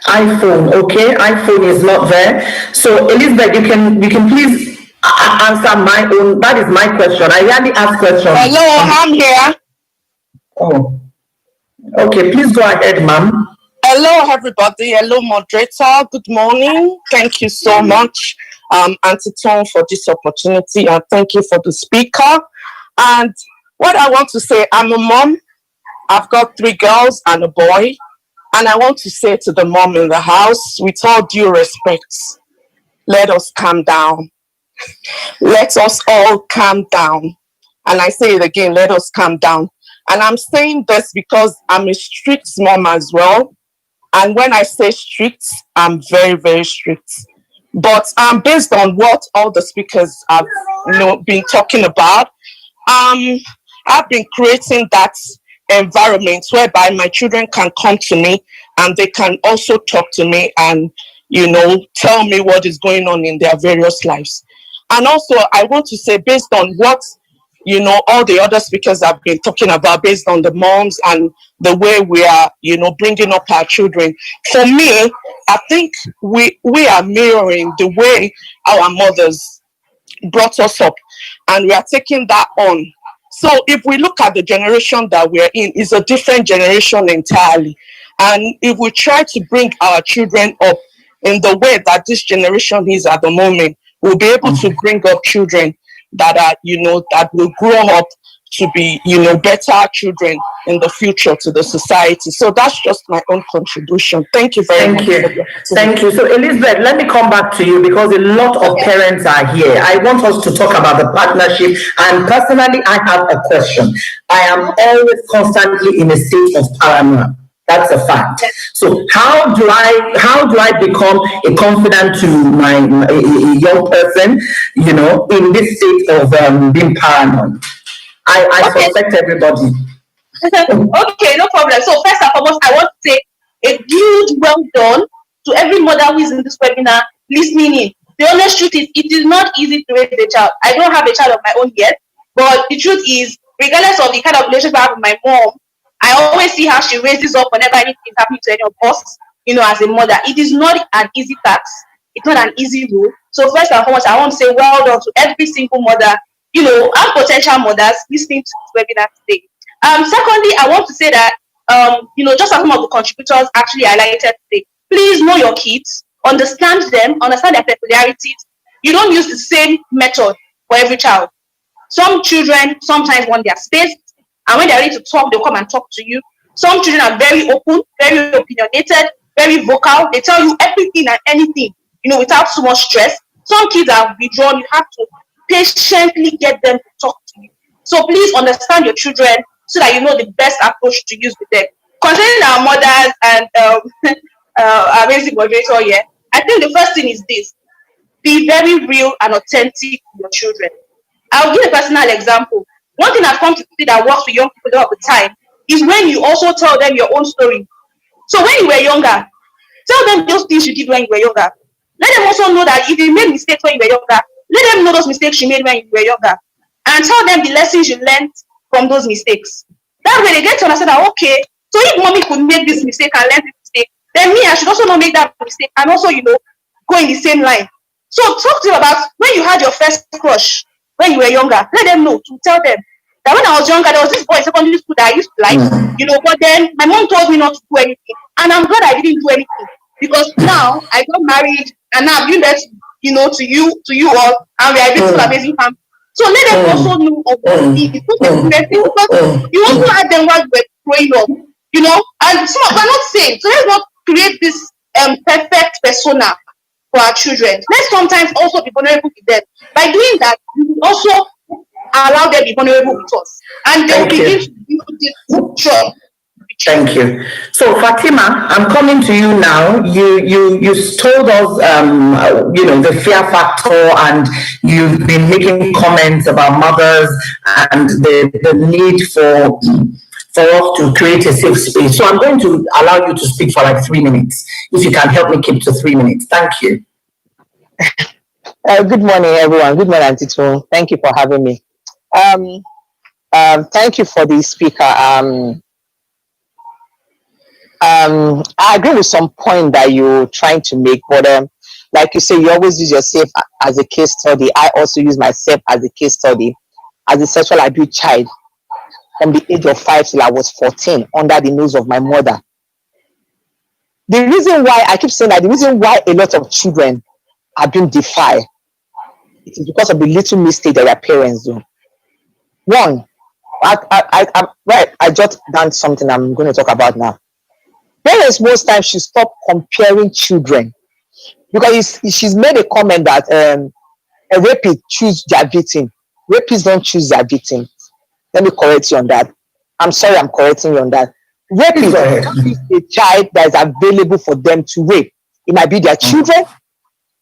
iPhone, okay. iPhone is not there. So Elizabeth, you can please answer my own. That is my question. I rarely ask questions. Hello, I'm here. Oh, okay. Please go ahead, ma'am. Hello, everybody. Hello, moderator. Good morning. Thank you so much, Auntie Tom, for this opportunity, and thank you for the speaker. And what I want to say, I'm a mom. I've got 3 girls and a boy. And I want to say to the mom in the house, with all due respect, let us calm down. Let us all calm down. And I say it again, let us calm down. And I'm saying this because I'm a strict mom as well. And when I say strict, I'm very, very strict. But based on what all the speakers have been talking about, I've been creating that environment whereby my children can come to me and they can also talk to me and tell me what is going on in their various lives. And also I want to say, based on what all the other speakers have been talking about, based on the moms and the way we are bringing up our children, for me, I think we are mirroring the way our mothers brought us up, and we are taking that on. So if we look at the generation that we're in, it's a different generation entirely. And if we try to bring our children up in the way that this generation is at the moment, we'll be able to bring up children that are, that will grow up to be, better children in the future to the society. So that's just my own contribution. Thank you very much. Thank you. So Elizabeth, let me come back to you because a lot of parents are here. I want us to talk about the partnership, and personally, I have a question. I am always constantly in a state of paranoia. That's a fact. So how do I become a confidant to my young person, in this state of being paranoid? I suspect everybody. Okay, no problem. So first and foremost, I want to say a huge well done to every mother who is in this webinar listening in. The honest truth is, it is not easy to raise a child. I don't have a child of my own yet, but the truth is, regardless of the kind of relationship I have with my mom, I always see how she raises up whenever anything is happening to any of us, as a mother. It is not an easy task. It's not an easy role. So first and foremost, I want to say well done to every single mother, and potential mothers listening to this webinar today. Secondly, I want to say that, just as some of the contributors actually highlighted today, please know your kids, understand them, understand their peculiarities. You don't use the same method for every child. Some children sometimes want their space, and when they're ready to talk, they'll come and talk to you. Some children are very open, very opinionated, very vocal. They tell you everything and anything, without too much stress. Some kids are withdrawn. You have to patiently get them to talk to you. So please understand your children so that you know the best approach to use with them. Concerning our mothers and our amazing moderator here, I think the first thing is this: be very real and authentic to your children. I'll give a personal example. One thing I've come to see that works with young people all the time is when you also tell them your own story. So when you were younger, tell them those things you did when you were younger. Let them also know that if you made mistakes when you were younger, let them know those mistakes you made when you were younger. And tell them the lessons you learned from those mistakes. That way they get to understand that, okay, so if mommy could make this mistake and learn this mistake, then me, I should also not make that mistake and also, go in the same line. So talk to them about when you had your first crush when you were younger. Let them know, to tell them that when I was younger, there was this boy in secondary school that I used to like, but then my mom told me not to do anything. And I'm glad I didn't do anything, because now I got married and now I've been there to you all, and we are a beautiful, amazing family. So let them also know of what it is. Because you also had them while you were growing up, and some of we're not saying, so let's not create this perfect persona for our children. Let's sometimes also be vulnerable with them. By doing that, we will also allow them to be vulnerable with us, and they'll begin to build this trust. Thank you. So Fatima, I'm coming to you now. You told us the fear factor, and you've been making comments about mothers and the need for us to create a safe space. So I'm going to allow you to speak for like 3 minutes. If you can help me keep to 3 minutes. Thank you. Good morning, everyone. Good morning, Auntie Tone. Thank you for having me. Thank you for the speaker. I agree with some point that you're trying to make, but like you say, you always use yourself as a case study. I also use myself as a case study as a sexual abuse child from the age of 5 till I was 14 under the nose of my mother. The reason why I keep saying that, the reason why a lot of children are being defied, it is because of the little mistake that their parents do. One, I just done something I'm going to talk about now. Parents most times should stop comparing children, because she's made a comment that a rapist choose their victim. Rapists don't choose their victim. Let me correct you on that. I'm sorry, I'm correcting you on that. Rapists is a child that is available for them to rape. It might be their children,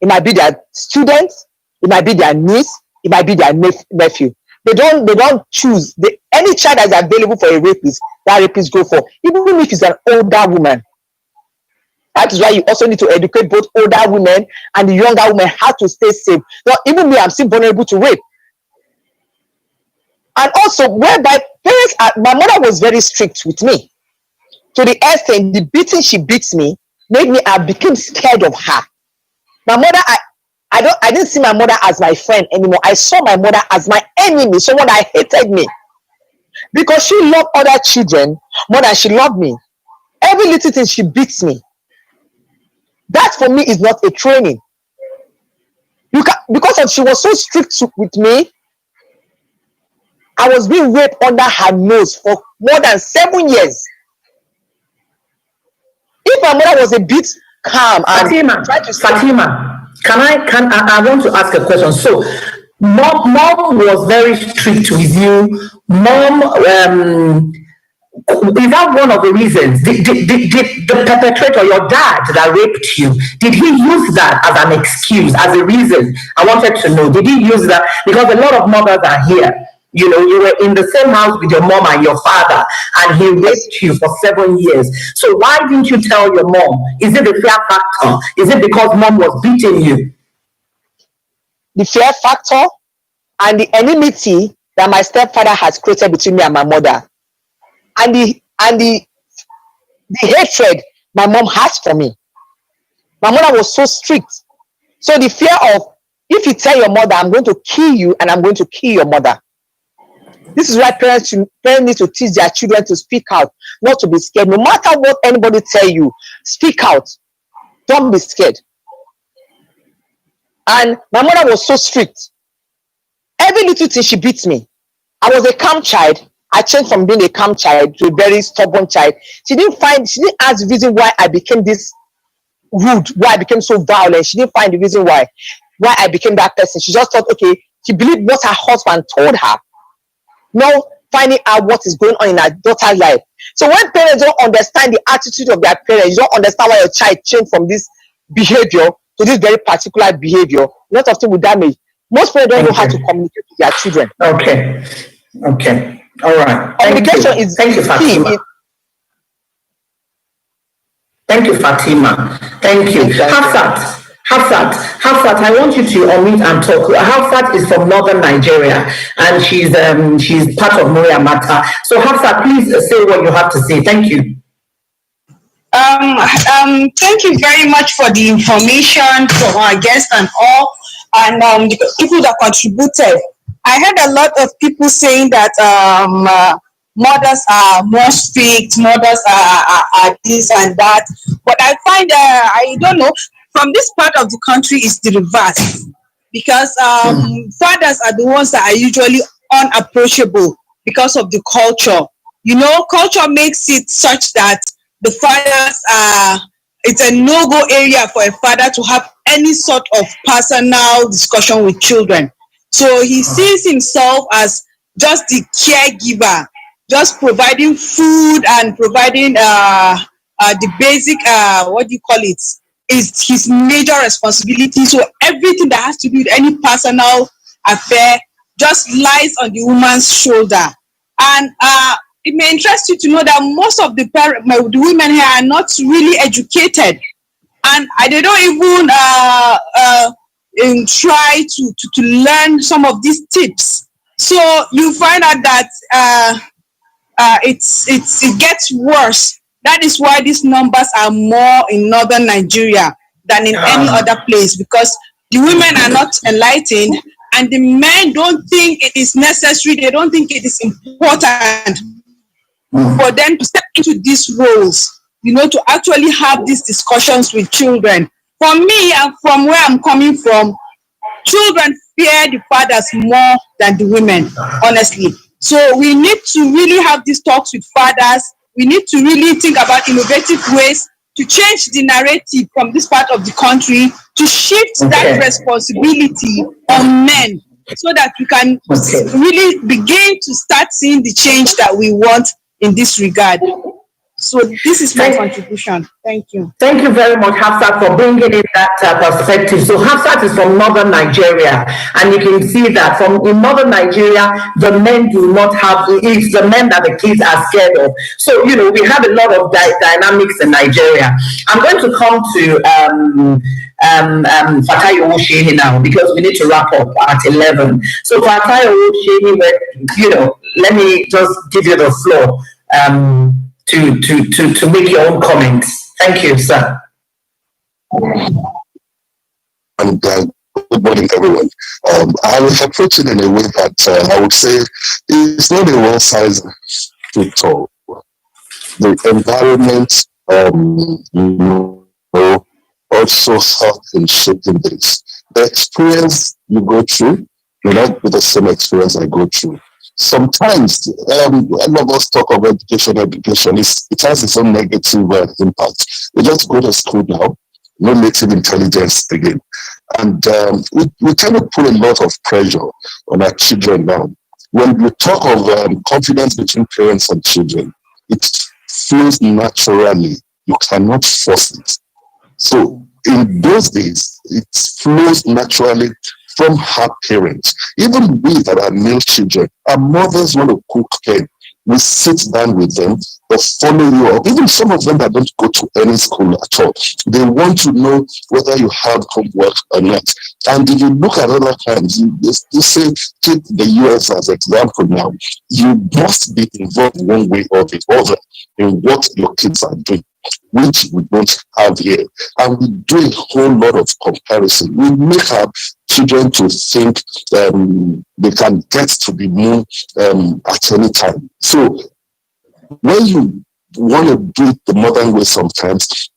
it might be their students, it might be their niece, it might be their nephew. They don't choose. Any child that is available for a rapist, that rapist go for, even if it's an older woman. That is why you also need to educate both older women and the younger women how to stay safe. Now, even me, I'm still vulnerable to rape. And also, whereby parents my mother was very strict with me, to the extent the beating she beats me made me, I became scared of her. My mother, I didn't see my mother as my friend anymore. I saw my mother as my enemy, someone that hated me, because she loved other children more than she loved me. Every little thing she beats me. That for me is not a training. Because she was so strict with me, I was being raped under her nose for more than 7 years. If my mother was a bit calm and Fatima, I want to ask a question. So, mom was very strict with you. Mom, is that one of the reasons? Did the perpetrator, your dad that raped you, did he use that as an excuse, as a reason? I wanted to know, did he use that? Because a lot of mothers are here. You were in the same house with your mom and your father, and he raped you for 7 years. So why didn't you tell your mom? Is it the fear factor? Is it because mom was beating you? The fear factor and the enmity that my stepfather has created between me and my mother, and the hatred my mom has for me. My mother was so strict. So the fear of, If you tell your mother, I'm going to kill you and I'm going to kill your mother. This is why parents need to teach their children to speak out, not to be scared. No matter what anybody tell you, speak out. Don't be scared. And my mother was so strict. Every little thing, she beat me. I was a calm child. I changed from being a calm child to a very stubborn child. She didn't ask the reason why I became this rude, why I became so violent. She didn't find the reason why I became that person. She just thought, okay, she believed what her husband told her. Now finding out what is going on in her daughter's life. So when parents don't understand the attitude of their parents, you don't understand why your child changed from this behavior to this very particular behavior, a lot of things will damage. Most parents don't know how to communicate with their children. Okay. All right. Communication is Thank you, Fatima. Thank you, Fatima. Thank you. Hafsat, I want you to unmute and talk. Hafsat is from northern Nigeria and she's part of Moria Mata. So Hafsat, please say what you have to say. Thank you. Thank you very much for the information from our guests and all, and the people that contributed. I heard a lot of people saying that mothers are more strict, mothers are this and that. But I find, I don't know, from this part of the country is the reverse. Because fathers are the ones that are usually unapproachable because of the culture. You know, culture makes it such that the fathers it's a no-go area for a father to have any sort of personal discussion with children. So he sees himself as just the caregiver, just providing food and providing the basic, is his major responsibility. So everything that has to do with any personal affair just lies on the woman's shoulder. And it may interest you to know that most of the women here are not really educated, and they don't even try to learn some of these tips. So you find out that it gets worse. That is why these numbers are more in northern Nigeria than in any other place, because the women are not enlightened and the men don't think it is necessary. They don't think it is important for them to step into these roles, to actually have these discussions with children. For me, and from where I'm coming from, children fear the fathers more than the women, honestly. So we need to really have these talks with fathers. We need to really think about innovative ways to change the narrative from this part of the country, to shift that responsibility on men, so that we can really begin to start seeing the change that we want in this regard. So this is my contribution. Thank you. Thank you very much, Hafsat, for bringing in that perspective. So Hafsat is from northern Nigeria, and you can see that in northern Nigeria, the men do not have, it's the men that the kids are scared of. So, we have a lot of dynamics in Nigeria. I'm going to come to Fatayo Osheni now, because we need to wrap up at 11. So Fatayo Osheni, let me just give you the floor to make your own comments. Thank you, sir. And good morning, everyone. I was approaching in a way that I would say it's not a one-size-fits all. The environment, also help in shaping this. The experience you go through may not be the same experience I go through. Sometimes, all of us talk of education. It has its own negative impact. We just go to school now, no native intelligence again. And we kind of put a lot of pressure on our children now. When we talk of confidence between parents and children, it flows naturally. You cannot force it. So in those days, it flows naturally from her parents. Even we that are male children, our mothers want to cook again. We sit down with them, they follow you up. Even some of them that don't go to any school at all, they want to know whether you have homework or not. And if you look at other times, you say, take the US as an example now, you must be involved one way or the other in what your kids are doing, which we don't have here. And we do a whole lot of comparison. We make our children to think they can get to the moon at any time. So when you want to do it the modern way, sometimes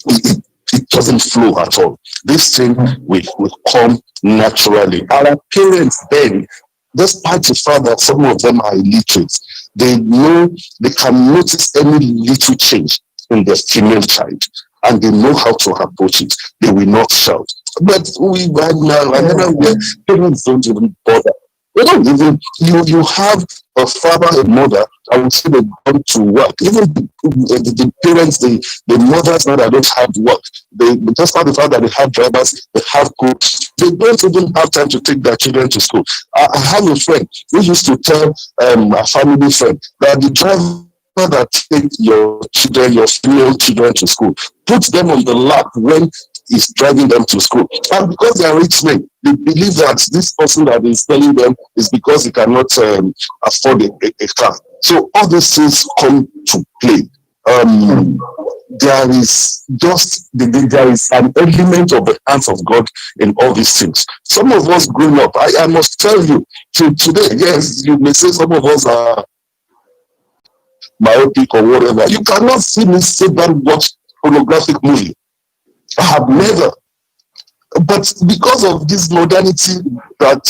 it doesn't flow at all. This thing will come naturally. Our parents then, despite the fact that some of them are illiterate, they can notice any little change in the female child, and they know how to approach it. They will not shout. But another way, parents don't even bother. They don't even, you have a father and mother, I would say they come to work. Even the parents, the mothers now that don't have work, they just by the fact that they have drivers, they have cooks, they don't even have time to take their children to school. I have a friend who used to tell a family friend that the driver that take your children, your female children to school, put them on the lap when he's driving them to school. And because they are rich men, they believe that this person that is telling them is because he cannot afford a car. So all these things come to play. There is an element of the hands of God in all these things. Some of us growing up, I must tell you, today, yes, you may say some of us are myopic or whatever. You cannot see me sit down and watch pornographic movie. I have never. But because of this modernity that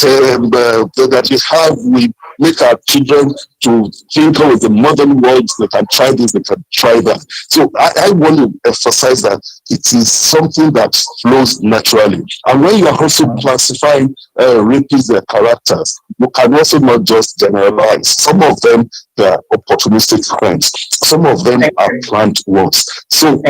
we have, we make our children to think with the modern world, they can try this, they can try that. So I want to emphasize that it is something that flows naturally. And when you are also classifying rapists, their characters, you can also not just generalize. Some of them, they are opportunistic crimes. Some of them are planned ones. So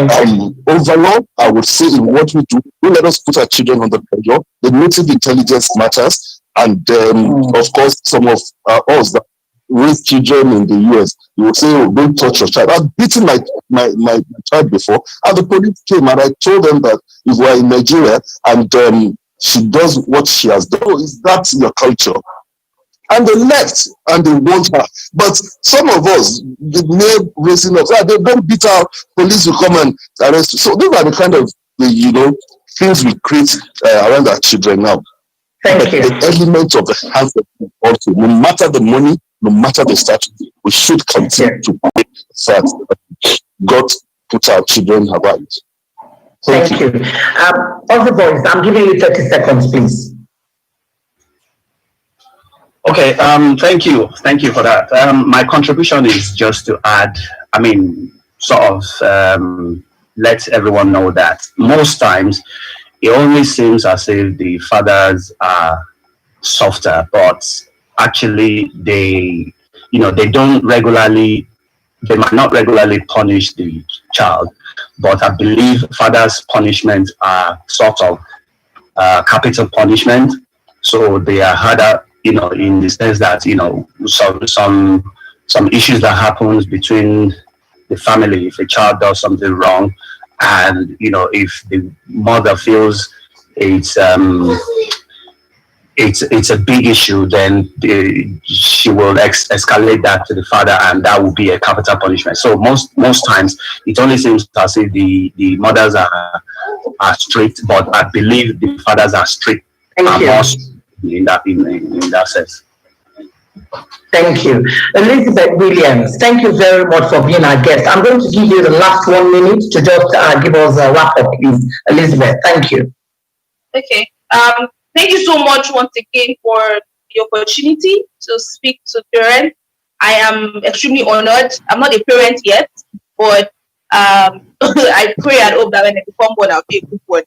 overall, I would say in what we do, we let us put our children on the pressure. The native intelligence matters. And of course, some of us that raise children in the US, you will say, oh, don't touch your child. I've beaten my child before, and the police came and I told them that if we're in Nigeria and she does what she has done, is that your culture? And they left and they want her. But some of us, the mere raising us, they don't beat our police will come and arrest you. So these are the kind of things we create around our children now. Thank you. The element of the hands of God also, no matter the money, no matter the status, we should continue to pray that God put our children about it. Thank you. Other boys, I'm giving you 30 seconds, please. Okay, thank you for that. My contribution is just to add, let everyone know that most times it only seems as if the fathers are softer, but actually they might not regularly punish the child, but I believe fathers' punishments are sort of capital punishment, so they are harder, in the sense that some issues that happens between the family, if a child does something wrong, and if the mother feels it's a big issue, then she will escalate that to the father, and that will be a capital punishment. So most times it only seems as if the mothers are strict, but I believe the fathers are strict in that sense. Thank you. Elizabeth Williams, thank you very much for being our guest. I'm going to give you the last 1 minute to just give us a wrap up, please. Elizabeth, thank you. Okay. Thank you so much once again for the opportunity to speak to parents. I am extremely honored. I'm not a parent yet, but I pray and hope that when I become one, I'll be a good one.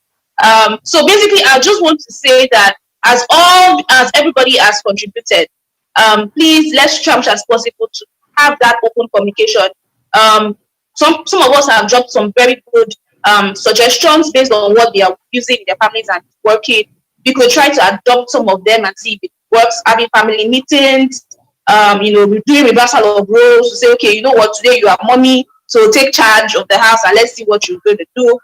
So basically, I just want to say that as everybody has contributed, please let's try as much as possible to have that open communication. Some of us have dropped some very good suggestions based on what they are using in their families and working. We could try to adopt some of them and see if it works. Having family meetings, doing reversal of roles to say, okay, you know what, today you are mommy, so take charge of the house and let's see what you're going to do.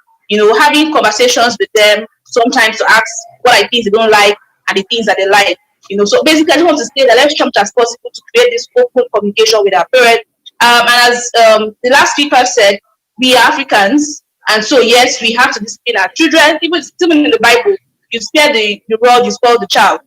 Having conversations with them, sometimes to ask what are things they don't like and the things that they like. So basically, I just want to say that let's try as possible to create this open communication with our parents. And as the last speaker said, we are Africans, and so yes, we have to discipline our children. Even in the Bible, you spare the rod, you spoil the child.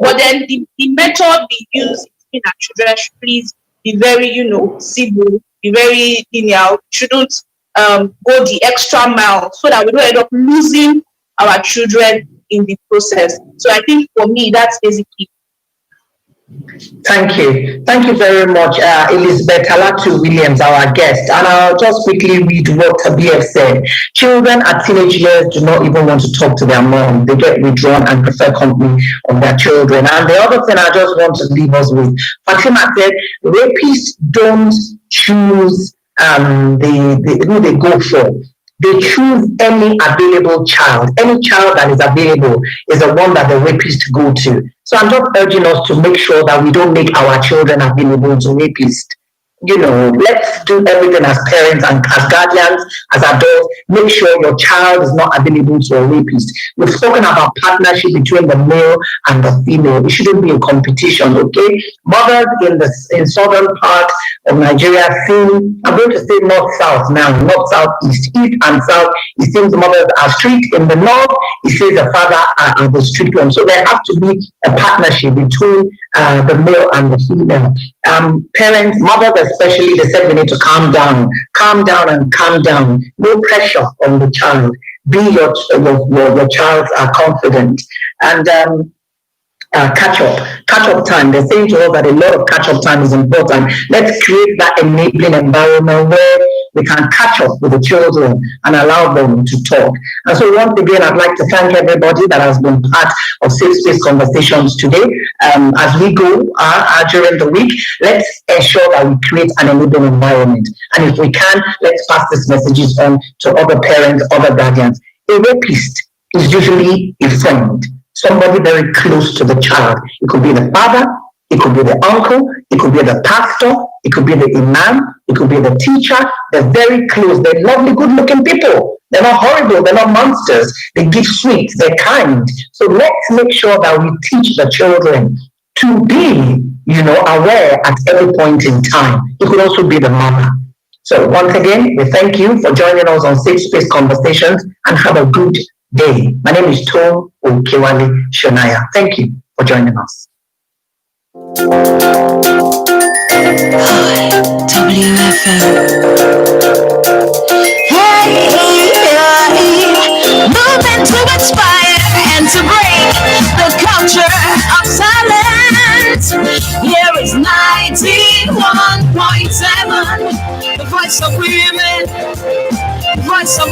But then the method we use in our children should please be very, civil, be very linear. Shouldn't go the extra mile so that we don't end up losing our children in the process. So I think for me, that's basically. Thank you. Thank you very much, Elizabeth Alatu Williams, our guest. And I'll just quickly read what BF said. Children at teenage years do not even want to talk to their mom. They get withdrawn and prefer company of their children. And the other thing I just want to leave us with, Fatima said, rapists don't choose who they go for. They choose any available child. Any child that is available is the one that the rapists go to. So I'm just urging us to make sure that we don't make our children available to rapists. Let's do everything as parents and as guardians, as adults. Make sure your child is not available to a rapist. We've spoken about partnership between the male and the female. It shouldn't be a competition, okay? Mothers in southern part of Nigeria I'm going to say north-south now, north-south-east, east and south. It seems mothers are strict. In the north, it says the father are the strict ones. So there has to be a partnership between the male and the female. Parents, mothers especially, they said we need to calm down and calm down. No pressure on the child. Be your child's confident. And catch up time. They're saying to us that a lot of catch up time is important. Let's create that enabling environment where we can catch up with the children and allow them to talk. And so once again, I'd like to thank everybody that has been part of Safe Space Conversations today. As we go during the week, let's ensure that we create an enabling environment. And if we can, let's pass these messages on to other parents, other guardians. A rapist is usually a friend, somebody very close to the child. It could be the father, it could be the uncle, it could be the pastor, it could be the imam, it could be the teacher. They're very close. They're lovely, good-looking people. They're not horrible. They're not monsters. They give sweets. They're kind. So let's make sure that we teach the children to be, aware at every point in time. It could also be the mother. So once again, we thank you for joining us on Safe Space Conversations and have a good day. My name is Tom Okewale Shonaya. Thank you for joining us. WFM. Moving to inspire and to break the culture of silence. Here is 91.7, the voice of women, the voice of